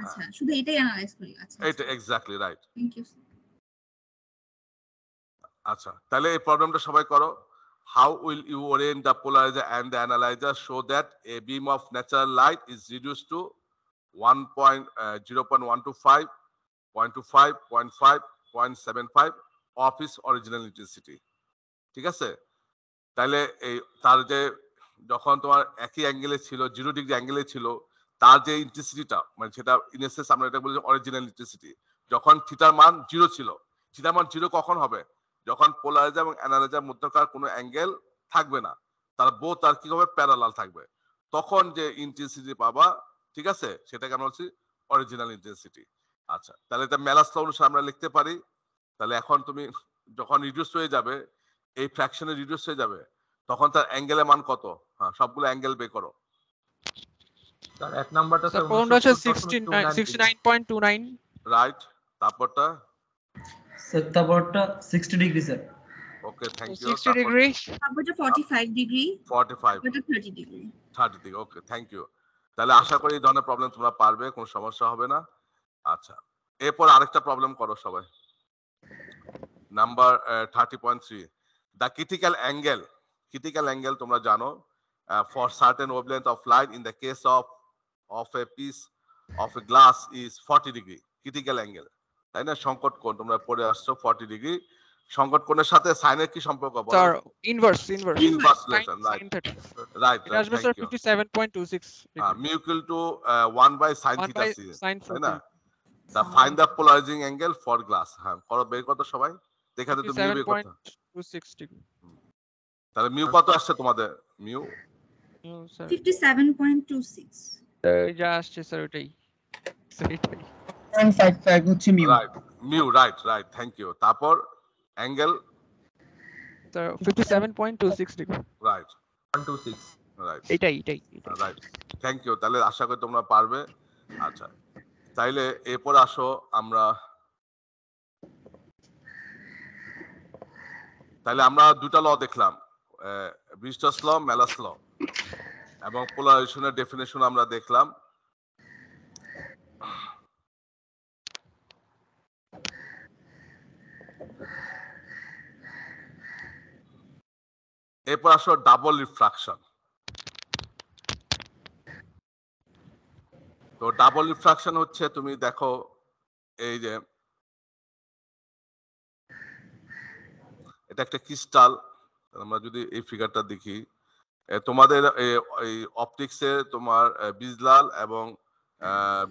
আচ্ছা শুধু এটাই অ্যানালাইজ করি। আচ্ছা এটা এক্স্যাক্টলি রাইট। Thank you. আচ্ছা, তাহলে এই প্রবলেমটা সবাই করো। How will you orient the polarizer and the analyzer so that a beam of natural light is reduced to 0.125, 0.25, 0.5, 0.75 of its original intensity? ঠিক আছে? তাহলে এই তার যে যখন তোমার একই অ্যাঙ্গেলে ছিল, 0 ডিগ্রি অ্যাঙ্গেলে ছিল, তার যে ইন্টেন্সিটিটা মানে সেটা ইন এসেন্স আমরা এটা বলি অরিজিনাল ইন্টেন্সিটি। যখন থিটার মান 0 ছিল, থিটার মান 0 কখন হবে? যখন পোলারাইজার এবং অ্যানালাইজার মধ্যকার কোনো অ্যাঙ্গেল থাকবে না, তারা বোথ আর কি হবে প্যারালাল থাকবে, তখন যে ইন্টেন্সিটি পাবা, ঠিক আছে, সেটাকে আমরা বলছি অরিজিনাল ইন্টেন্সিটি। আচ্ছা, তাহলে এটা ম্যালাস ল অনুসারে আমরা লিখতে পারি। তাহলে এখন তুমি যখন রিডিউস হয়ে যাবে, এই ফ্র্যাকশনে রিডিউস হয়ে যাবে, তখন তার অ্যাঙ্গেলের মান কত? হ্যাঁ, সবগুলো অ্যাঙ্গেল বের করো। স্যার এক নাম্বারটা স্যার কোনটা হচ্ছে 69.29 রাইট, তারপরটা তারপরটা 60 degree sir. Okay, thank you. 60 degree, তারপরটা 45 ডিগ্রি, 45, তারপরটা 30 degree. 30 degree. Okay, thank you. তাহলে আশা করি এই ধরনের প্রবলেম তোমরা পারবে, কোনো সমস্যা হবে না। আচ্ছা, এরপর আরেকটা প্রবলেম করো সবাই। নাম্বার 30.3, দ্য ক্রিটিক্যাল অ্যাঙ্গেল তোমরা জানো for certain wavelength of light in the case of a piece of a glass is 40 degree. Critical angle, তাই না? সংকট কোণ তোমরা পড়ে আসছো 40 ডিগ্রি। সংকট কোণের সাথে সাইনের কি সম্পর্ক বলো? স্যার ইনভার্স ইনভার্সলেশন, রাইট, এটা আসবে sir 57.26 mu equal to 1 by sin 1 theta by c, sin তাই না? 40 the find the polarising angle for glass. হ্যাঁ, করো, বের কত সবাই, দেখাতে তো মিউ বের করতে। 57.26 ডিগ্রি। তাহলে মিউ কত আসছে তোমাদের? মিউ স্যার 57.26 যা আসছে স্যার ওটাই। 0.55 হচ্ছে মিউ। Right, thank you. তারপর angle sir 57.26 degree. Right, 126 right, এটাই রাইট, থ্যাংক ইউ। তাহলে আশা করি তোমরা পারবে। আচ্ছা, তাইলে এরপর আসো আমরা দুটা ল দেখলাম, ব্রিজস্টার্স ল, ম্যালাস ল, এবং পোলারাইজেশনের ডেফিনেশন আমরা দেখলাম। এরপর আসো ডাবল রিফ্রাকশন। তো ডাবল রিফ্রাকশন হচ্ছে, তুমি দেখো এই যে এটা একটা ক্রিস্টাল, আমরা যদি এই ফিগারটা দেখি, তোমাদের এই অপটিক্সে তোমার বিজলাল এবং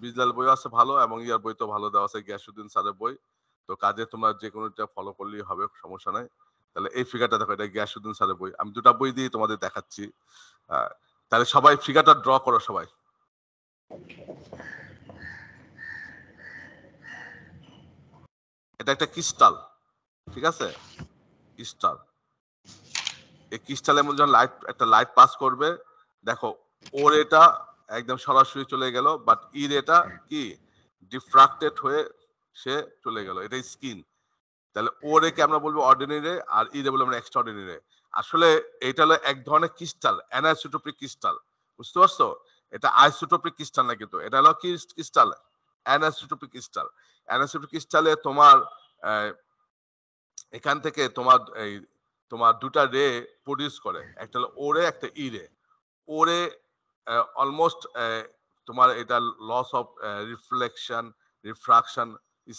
বিজলাল বই আছে ভালো, এবং ইয়ার বই তো ভালো দেওয়া আছে, গিয়াসউদ্দিন স্যারের বই। তো কাজে তোমরা যে কোনোটা ফলো করলেই হবে, সমস্যা নাই। তাহলে এই ফিগারটা দেখো, এটা গিয়াসউদ্দিন স্যারের বই, আমি দুটা বই দিয়ে তোমাদের দেখাচ্ছি। তাহলে সবাই ফিগারটা ড্র করো সবাই। এটা একটা ক্রিস্টাল, ঠিক আছে, ক্রিস্টাল। এই ক্রিস্টালের মধ্যে যখন একটা লাইট পাস করবে, দেখো ওর এটা একদম সরাসরি চলে গেল, বাট ইর এটা কি ডিফ্রাক্টেড হয়ে সে চলে গেল, এটাই স্কিন। তাহলে ওর একে আমরা বলবো অর্ডিনারি, আর ইরে বলবো আমরা এক্সট্রাঅর্ডিনারি। আসলে এটা হলো এক ধরনের ক্রিস্টাল, অ্যানাইসোটোপিক ক্রিস্টাল, বুঝতে পারছো? এটা আইসোটোপিক ক্রিস্টাল না, কিন্তু এটা হলো কি ক্রিস্টাল, অ্যানাইসোটোপিক ক্রিস্টাল। অ্যানাইসোটোপিক ক্রিস্টালে তোমার এখান থেকে তোমার দুটা রে প্রডিউস করে, একটা হলো ওরে, একটা ইরে। ওরে অলমোস্ট তোমার এটা laws of reflection, refraction,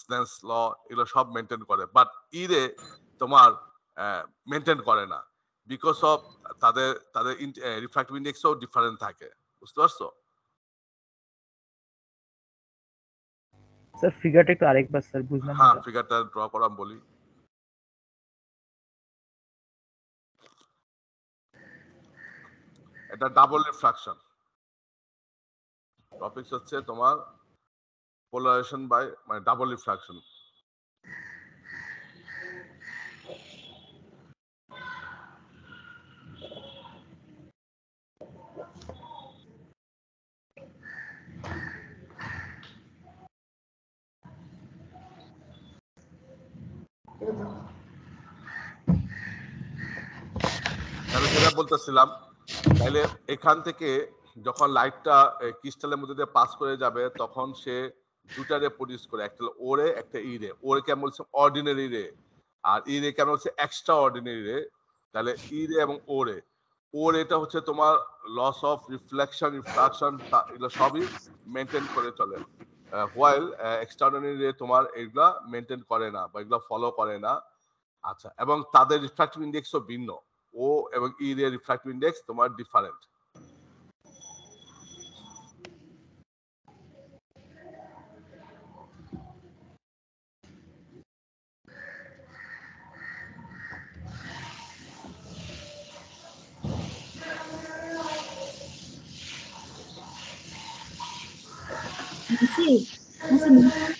Snell's law, এগুলো সব মেনটেন করে, বাট ইরে তোমার মেনটেন করে না, বিকজ অফ তাদের তাদের রিফ্রাক্টিভ ইন্ডেক্সও ডিফারেন্ট থাকে, বুঝতে পারছো? স্যার ফিগারটা একটু আরেকবার স্যার বুঝলাম না। হ্যাঁ, ফিগারটা ড্র করা বলি। এটা ডাবল রিফ্রাকশন। টপিকস হচ্ছে তোমার পোলারাইজেশন বাই মানে ডাবল রিফ্রাকশন। আমি যেটা বলতেছিলাম, তাইলে এখান থেকে যখন লাইটটা ক্রিস্টালের মধ্যে দিয়ে পাস করে যাবে, তখন সে দুটা রে প্রডিউস করে, একটা হলো ওরে, একটা ই রে। ওরে কেমন বলছে অর্ডিনারি রে, আর ই রে কেমন হচ্ছে এক্সট্রা অর্ডিনারি রে। তাহলে ই রে এবং ও রে, ওর এটা হচ্ছে তোমার লস অফ রিফ্লেকশন, রিফ্রাকশন, এগুলো সবই মেনটেন করে চলে, হোয়াইল এক্সট্রাঅর্ডিনারি রে তোমার এগুলা মেনটেন করে না বা এগুলা ফলো করে না। আচ্ছা, এবং তাদের রিফ্রাক্টিভ ইন্ডেক্সও ভিন্ন, ও এবং ই এর রিফ্রাক্টিভ ইন্ডেক্স তোমার ডিফারেন্ট। Nasib.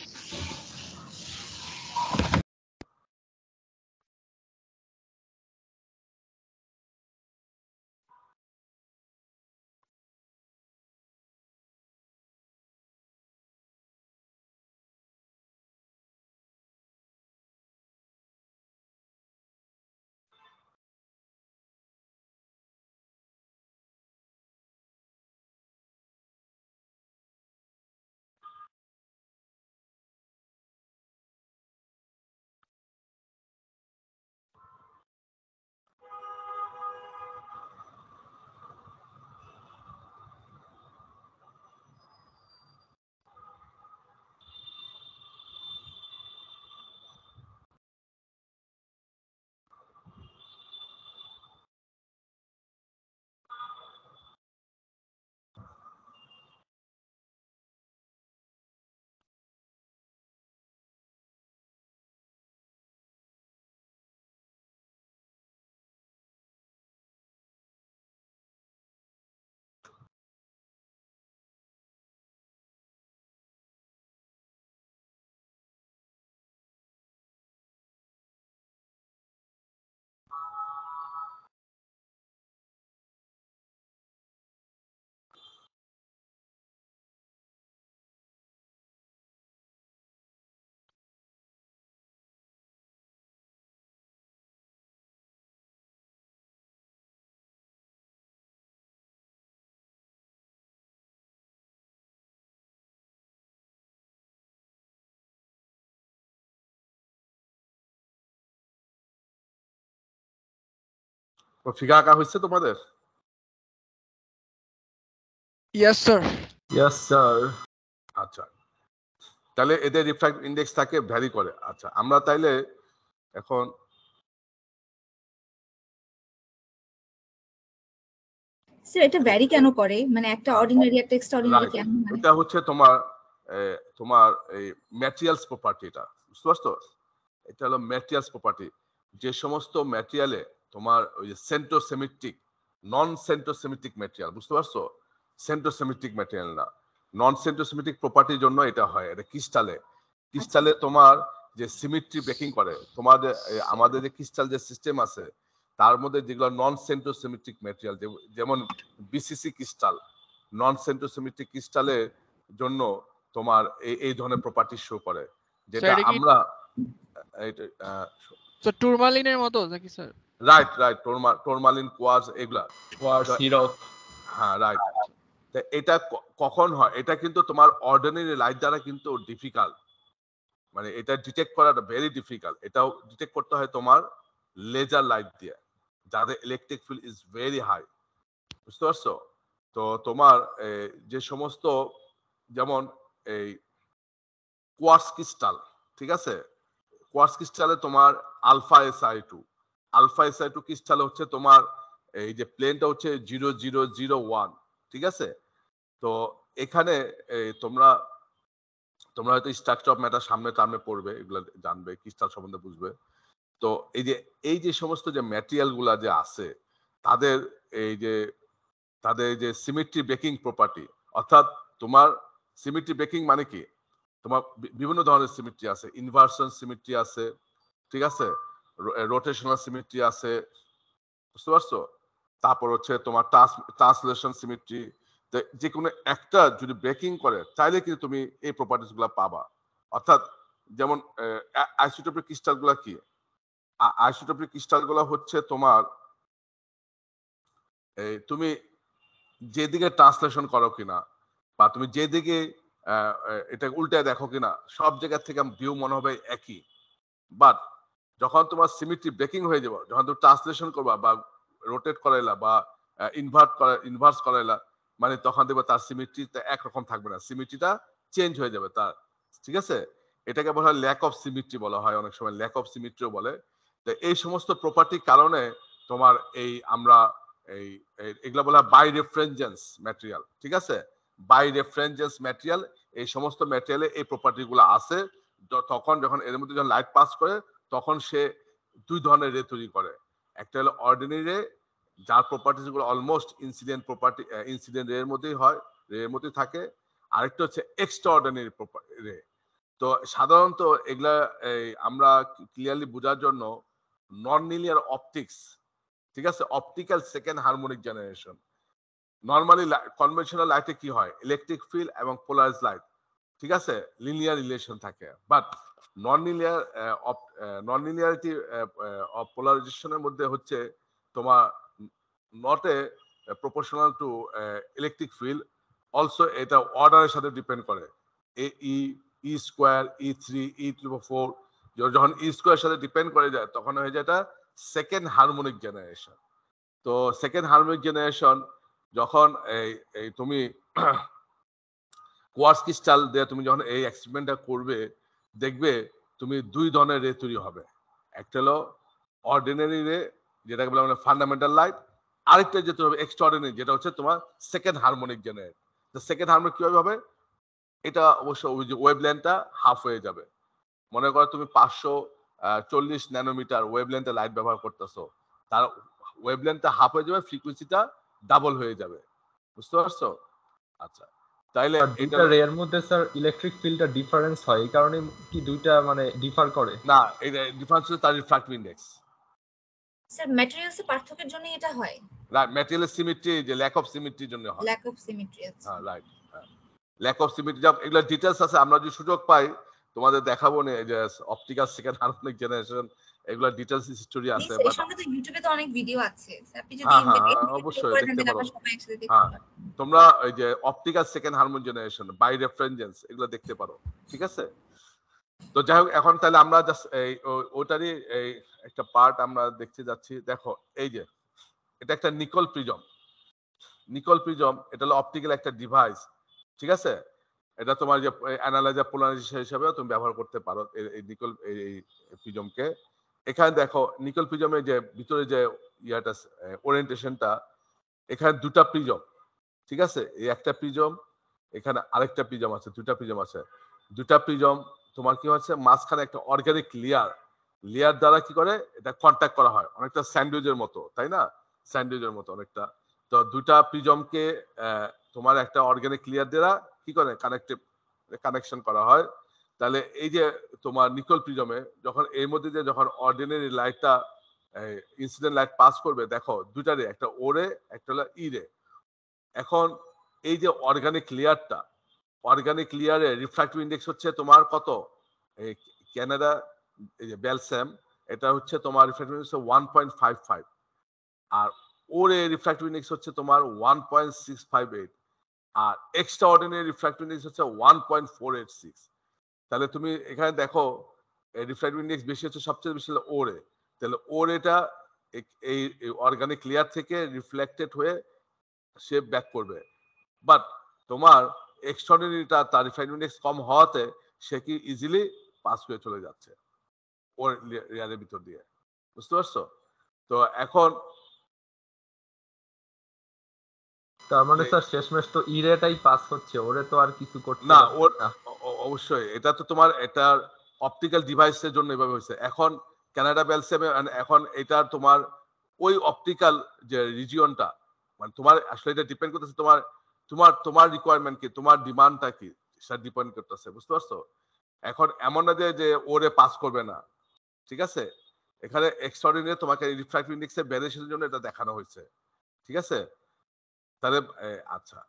ফিগার আঁকা হয়েছে তোমাদের? Yes sir. Yes sir. আচ্ছা, তাহলে এদের রিফ্র্যাক্টিভ ইন্ডেক্স থাকে, ভ্যারি করে। আচ্ছা, আমরা তাইলে এখন স্যার এটা ভ্যারি কেন করে, মানে একটা অর্ডিনারি একটা এক্সট্রাঅর্ডিনারি কেন হয়? এটা হচ্ছে তোমার তোমার এই ম্যাটেরিয়ালস প্রপার্টি, এটা বুঝতে পারছো? এটা হলো ম্যাটেরিয়ালস প্রপার্টি। যে সমস্ত ম্যাটেরিয়ালে তোমার ওই যে সেন্টোসেমিটিক, নন সেন্টোসেমিটিক ম্যাটেরিয়াল, বুঝতে পারছো? সেন্টোসেমিটিক ম্যাটেরিয়াল না, নন সেন্টোসেমিটিক প্রপার্টির জন্য এটা হয়। এটা ক্রিস্টালে তোমার যে সিমেট্রি ব্রেকিং করে, তোমাদের আমাদের যে ক্রিস্টাল যে সিস্টেম আছে তার মধ্যে যেগুলো নন সেন্টোসেমিটিক ম্যাটেরিয়াল, যেমন বিসিসি ক্রিস্টাল, নন সেন্টোসেমিটিক ক্রিস্টালের জন্য তোমার এই ধরনের প্রপার্টি শো করে, যেটা আমরা টুরমালিনের মতো নাকি স্যার? রাইট, টুরমালিন, কোয়ার্টজ, এগুলা সিরপ। হ্যাঁ, রাইট। এটা কখন হয়? এটা কিন্তু তোমার অর্ডিনারি লাইট দ্বারা কিন্তু ডিফিকাল্ট, মানে এটা ডিটেক্ট করাটা ভেরি ডিফিকাল্ট। এটাও ডিটেক্ট করতে হয় তোমার লেজার লাইট দিয়ে, যাদের electric field is very high, বুঝতে পারছো? তো তোমার যে সমস্ত, যেমন এই কোয়ার্টজ ক্রিস্টাল, ঠিক আছে, কোয়ার্টজ ক্রিস্টালে তোমার আলফা SI2 ক্রিস্টাল হচ্ছে তোমার এই যে প্লেনটা হচ্ছে 0001, ঠিক আছে? তো এখানে তোমরা হয়তো স্ট্রাকচার অফ ম্যাটার সামনে টার্মে পড়বে, এগুলো জানবে, ক্রিস্টাল সম্বন্ধে বুঝবে। তো এই যে সমস্ত যে ম্যাটেরিয়াল গুলা যে আছে তাদের যে সিমেট্রি ব্রেকিং প্রপার্টি, অর্থাৎ তোমার সিমেট্রি ব্রেকিং মানে কি, তোমার বিভিন্ন ধরনের সিমেট্রি আছে, ইনভার্সন সিমেট্রি আছে, ঠিক আছে, রোটেশনাল সিমেট্রি আছে, বুঝতে পারছো? তারপর হচ্ছে তোমার ট্রান্সলেশন সিমেট্রি। যে কোনো একটা যদি ব্রেকিং করে তাইলে কিন্তু তুমি এই প্রপার্টিস গুলা পাবা। অর্থাৎ যেমন আইসোটোপিক ক্রিস্টাল গুলা কি, আইসোটোপিক ক্রিস্টাল গুলা হচ্ছে তোমার তুমি যেদিকে ট্রান্সলেশন করো কিনা, বা তুমি যেদিকে এটা উল্টে দেখো কিনা, সব জায়গা থেকে ভিউ মনে হবে একই। বাট যখন তোমার সিমেট্রি ব্রেকিং হয়ে যাবে, যখন তুমি ট্রান্সলেশন করবা বা রোটেট করাইলা বা ইনভার্স করাইলা, মানে তখন দেখবে তার সিমেট্রিটা একরকম থাকবে না, সিমেট্রিটা চেঞ্জ হয়ে যাবে তার, ঠিক আছে? এটাকে বলা হয় ল্যাক অফ সিমেট্রি বলা হয়, অনেক সময় ল্যাক অফ সিমেট্রিও বলে। তো এই সমস্ত প্রপার্টির কারণে তোমার আমরা এগুলা বলা হয় বাই রেফারেন্স ম্যাটেরিয়াল, ঠিক আছে? বাই রেফারেন্স ম্যাটেরিয়াল, এই সমস্ত ম্যাটেরিয়ালে এই প্রপার্টি গুলো আছে। তখন যখন এর মধ্যে যখন লাইট পাস করে তখন সে দুই ধরনের রে তৈরি করে। একটা হলো অর্ডিনারি রে, যার প্রপার্টিজ গুলো অলমোস্ট ইনসিডেন্ট প্রপার্টি, ইনসিডেন্ট রে এর মধ্যেই হয়, রে এর মধ্যেই থাকে। আরেকটা হচ্ছে এক্সট্রা অর্ডিনারি রে। তো সাধারণত এগুলা আমরা ক্লিয়ারলি বোঝার জন্য নন লিনিয়ার অপটিক্স, ঠিক আছে, optical second harmonic generation, normally conventional লাইটে কি হয়, ইলেকট্রিক ফিল্ড এবং পোলারাইজ লাইট, ঠিক আছে, লিনিয়ার রিলেশন থাকে। বাট নন লিনিয়ারিটি অফ পোলারাইজেশনের মধ্যে হচ্ছে তোমার not a proportional to electric field, also এটা অর্ডারের সাথে ডিপেন্ড করে। ই স্কোয়ার, E3, E4, যখন ই স্কোয়ার সাথে ডিপেন্ড করে যায় তখন হয়ে যায় এটা সেকেন্ড হারমোনিক জেনারেশন। তো সেকেন্ড হারমোনিক জেনারেশন যখন এই তুমি কোয়ার্টজ ক্রিস্টাল দিয়ে তুমি যখন এই এক্সপেরিমেন্টটা করবে, দেখবে তুমি দুই ধরনের রে তৈরি হবে। একটা হলো অর্ডিনারি রে, যেটাকে বলা হয় ফান্ডামেন্টাল লাইট, আরেকটা যেটা হবে এক্সট্রাঅর্ডিনারি, যেটা হচ্ছে তোমার সেকেন্ড হারমোনিক জেনারেট। তো সেকেন্ড হারমোনিক কিভাবে হবে? এটা অবশ্য ওই যে ওয়েভলেন্থটা হাফ হয়ে যাবে। মনে করো তুমি 540 ন্যানোমিটার ওয়েভলেন্থে লাইট ব্যবহার করতেছো, তার ওয়েভলেন্থটা হাফ হয়ে যাবে, ফ্রিকোয়েন্সিটা ডাবল হয়ে যাবে, বুঝতে পারছো? আচ্ছা, তাইলে দুইটা রে এর মধ্যে স্যার ইলেকট্রিক ফিল্ডটা ডিফারেন্স হয়, এই কারণে কি দুইটা মানে ডিফার করে? না, এটা ডিফারেন্স হচ্ছে তার রিফ্র্যাক্টিভ ইন্ডেক্স। স্যার ম্যাটেরিয়ালসের পার্থক্যের জন্য এটা হয়, রাইট, ম্যাটেরিয়ালের সিমেট্রি, যে ল্যাক অফ সিমেট্রির জন্য হয়। Lack of symmetry. হ্যাঁ, রাইট, ল্যাক অফ সিমেট্রি। এগুলা ডিটেইলস আছে, আমরা যদি সুযোগ পাই তোমাদের দেখাবো না, যে অপটিক্যাল সেকেন্ড হারমোনিক জেনারেশন, এগুলা ডিটেইলস হিস্টোরি আছে। এই সঙ্গে তো ইউটিউবে তো অনেক ভিডিও আছে, আপনি যদি অবশ্যই দেখতে পারো। সবাই একসাথে দেখতে হ্যাঁ, পারো। তোমরা ওই যে optical second harmonic generation, by reference, এগুলো দেখতে পারো, ঠিক আছে? তো যাই হোক, এখন তাহলে আমরা জাস্ট ওটারই একটা পার্ট আমরা দেখতে যাচ্ছি। দেখো এই যে এটা একটা নিকল প্রিজম। নিকল প্রিজম এটা হলো অপটিক্যাল একটা ডিভাইস, ঠিক আছে? এটা তোমার যে অ্যানালাইজার পোলারাইজেশন হিসেবে তুমি ব্যবহার করতে পারো এই নিকল এই প্রিজমকে। এখানে দেখো নিকল প্রিজমের যে ভিতরে যে ইয়াটা ওরিয়েন্টেশনটা, এখানে দুটা প্রিজম, ঠিক আছে? এই একটা প্রিজম, এখানে আরেকটা প্রিজম আছে, দুটা প্রিজম আছে। দুটা প্রিজম তোমার কি হচ্ছে, মাঝখানে একটা অর্গানিক লেয়ার দ্বারা কি করে এটা কন্ট্যাক্ট করা হয়, অনেকটা স্যান্ডউইচের মতো, তাই না? স্যান্ডউইচের মতো অনেকটা। তো দুটা প্রিজমকে তোমার একটা অর্গানিক লেয়ার দ্বারা কি করে কানেকশন করা হয়। তাহলে এই যে তোমার নিকল প্রিজমে যখন এর মধ্যে দিয়ে যখন অর্ডিনারি লাইটটা ইনসিডেন্ট লাইট পাস করবে, দেখো দুটারে, একটা ও রে একটা হলো ই রে। এখন এই যে অর্গানিক লেয়ারে রিফ্র্যাক্টিভ ইন্ডেক্স হচ্ছে তোমার কত, এই ক্যানাডা এই যে বেলস্যাম, এটা হচ্ছে তোমার রিফ্র্যাক্টিভ ইন্ডেক্স 1.55, আর ওরে রিফ্র্যাক্টিভ ইন্ডেক্স হচ্ছে তোমার 1.658, আর এক্সট্রা অর্ডিনারি রিফ্র্যাক্টিভ ইন্ডেক্স হচ্ছে 1.486। তাহলে তুমি এখানে দেখো রিফ্র্যাক্টিভ ইন্ডেক্স বেশি হচ্ছে, সবচেয়ে বেশি হলো ওরে। তাহলে ওরেটা এই অর্গানিক লেয়ার থেকে রিফ্লেক্টেড হয়ে সে ব্যাক করবে। বাট তোমার এক্সট্রাঅর্ডিনারিটা তার রিফ্র্যাক্টিভ ইন্ডেক্স কম হওয়াতে সে কি ইজিলি পাস হয়ে চলে যাচ্ছে ওর লেয়ারের ভিতর দিয়ে, বুঝতে পারছো? তো এখন তার মানে স্যার শেষমেশ তো ইরেটাই পাস হচ্ছে, ওরে তো আর কিছু করতে না, পারছে ওর না। অবশ্যই এটা তো তোমার এটা অপটিক্যাল ডিভাইসের জন্য এভাবে হয়েছে। এখন কানাডা বেলসিয়ামে এখন এটা তোমার ওই অপটিক্যাল যে রিজিয়নটা, মানে তোমার আসলে এটা ডিপেন্ড করতেছে তোমার তোমার তোমার রিকোয়ারমেন্ট কি, তোমার ডিমান্ডটা কি, সেটা ডিপেন্ড করতেছে, বুঝতে পারছো? এখন এমন না যে ওরে পাস করবে না, ঠিক আছে? এখানে এক্সট্রাঅর্ডিনারি তোমাকে রিফ্র্যাক্টিভ ইন্ডেক্সের ভ্যারিয়েশনের জন্য এটা দেখানো হয়েছে, ঠিক আছে? তাহলে আচ্ছা,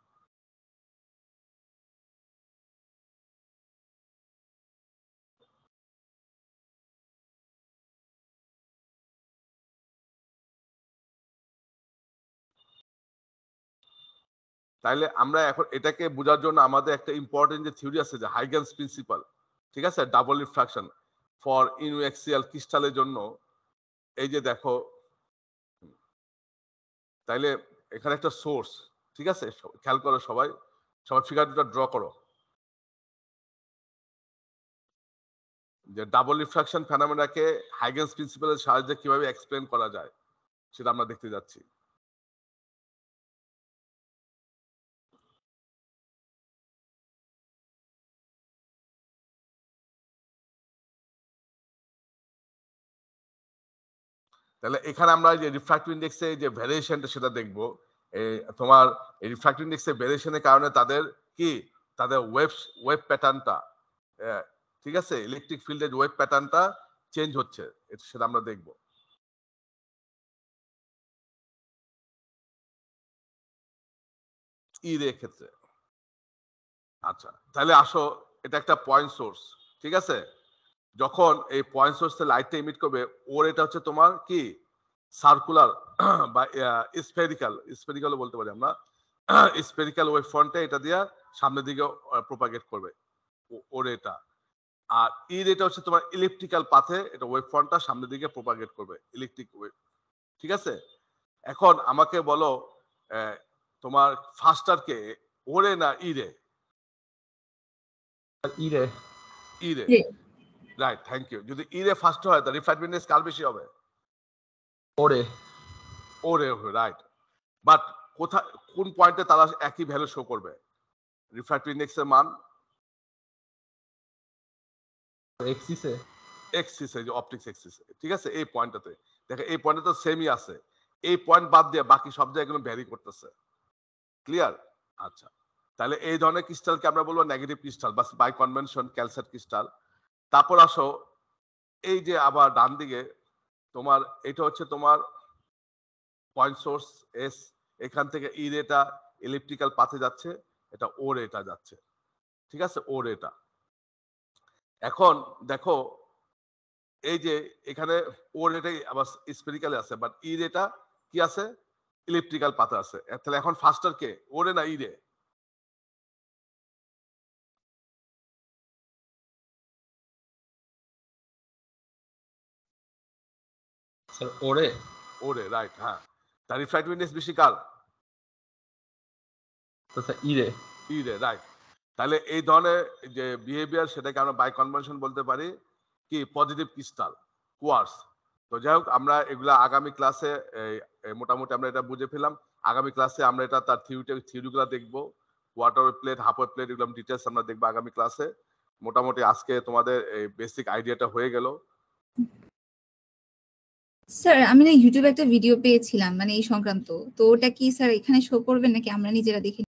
তাইলে আমরা এখন এটাকে বোঝার জন্য আমাদের একটা ইম্পর্টেন্ট যে থিওরি আছে যে হাইগেন্স প্রিন্সিপাল, ঠিক আছে? ডাবল রিফ্রাকশন ফর ইউএক্সিএল ক্রিস্টালের জন্য। এই যে দেখো, তাইলে এখানে একটা সোর্স, ঠিক আছে? খেয়াল করো সবাই, সবাই ফিগার দুটো ড্র করো। যে ডাবল রিফ্রাকশন ফেনোমেনাকে হাইগেন্স প্রিন্সিপালের সাহায্যে কিভাবে এক্সপ্লেন করা যায় সেটা আমরা দেখতে যাচ্ছি। তাহলে এখানে আমরা যে রিফ্র্যাক্টিভ ইন্ডেক্সে যে ভ্যারিয়েশনটা সেটা দেখব। তোমার এই রিফ্র্যাক্টিভ ইন্ডেক্সের ভ্যারিয়েশনের কারণে তাদের কি, তাদের ওয়েভ প্যাটার্নটা, ঠিক আছে, ইলেকট্রিক ফিল্ডের ওয়েভ প্যাটার্নটা চেঞ্জ হচ্ছে, সেটা আমরা দেখব। ই রে ক্ষেত্রে আচ্ছা, তাহলে আসো, এটা একটা পয়েন্ট সোর্স, ঠিক আছে? যখন এই পয়েন্ট সোর্সে লাইটটা ইমিট করবে, ওর এটা হচ্ছে তোমার কি সার্কুলার বা স্ফেরিক্যাল বলতে পারি আমরা, স্ফেরিক্যাল ওয়েভ ফ্রন্টে এটা দিয়ে সামনের দিকে প্রপাগেট করবে ওর এটা। আর ইর এটা হচ্ছে তোমার ইলেকট্রিক্যাল পাথে এটা ওয়েভ ফ্রন্টটা সামনের দিকে প্রপাগেট করবে, ইলেকট্রিক ওয়েভ, ঠিক আছে? এখন আমাকে বলো তোমার ফাস্টার কে, ওরে না ইরে? ইরে। ইরে, রাইট, থ্যাংক ইউ। যদি ইরে ফার্স্ট হয় তাহলে রিফ্র্যাক্টিভ ইন্ডেক্স কার বেশি হবে? ওরে। ওরে, রাইট। বাট কোথায়, কোন পয়েন্টে তারা একই ভ্যালু শো করবে রিফ্র্যাক্টিভ ইন্ডেক্সের মান? এক্সিসে, এক্সিসে, যে অপটিক্স এক্সিসে, ঠিক আছে? এই পয়েন্টটাতে দেখো, এই পয়েন্টে তো সেমই আছে, এই পয়েন্ট বাদ দিয়ে বাকি সব জায়গায় ভ্যারি করতেছে। ক্লিয়ার? আচ্ছা, তাহলে এই ধরনের ক্রিস্টালকে আমরা বলবো নেগেটিভ ক্রিস্টাল বা বাই কনভেনশন ক্যালসাইট ক্রিস্টাল। তারপর আসো, এই যে আবার ডান দিকে তোমার এটা হচ্ছে তোমার পয়েন্ট সোর্স এস, এখান থেকে ই রেটা ইলেকট্রিক্যাল পাথে যাচ্ছে, এটা ও রেটা যাচ্ছে, ঠিক আছে? ও রেটা। এখন দেখো, এই যে এখানে ও রেটাই আবার স্পেরিক্যালে আছে, বাট ই রেটা কি আছে, ইলেকট্রিক্যাল পাথে আছে। তাহলে এখন ফাস্টার কে, ও রে না ই রে? স্যার ওরে। ওরে, রাইট, হ্যাঁ। তার রিফ্র্যাক্টিভ বেশি কার? তো স্যার ইরে ইরে, রাইট। তাহলে এই ধরনের যে বিহেভিয়ার সেটাকে আমরা বাই কনভেনশন বলতে পারি কি পজিটিভ ক্রিস্টাল কোয়ার্স। তো যাই হোক, আমরা এগুলা আগামী ক্লাসে মোটামুটি আমরা এটা বুঝে ফেলাম। আগামী ক্লাসে আমরা এটা তার থিওরিগুলো দেখবো, কোয়ার্টার প্লেট, হাফ প্লেট, এগুলো ডিটেলস আমরা দেখবো আগামী ক্লাসে। মোটামুটি আজকে তোমাদের এই বেসিক আইডিয়াটা হয়ে গেল। স্যার আমি না ইউটিউবে একটা ভিডিও পেয়েছিলাম মানে এই সংক্রান্ত, তো ওটা কি স্যার এখানে শো করবেন নাকি আমরা নিজেরা দেখে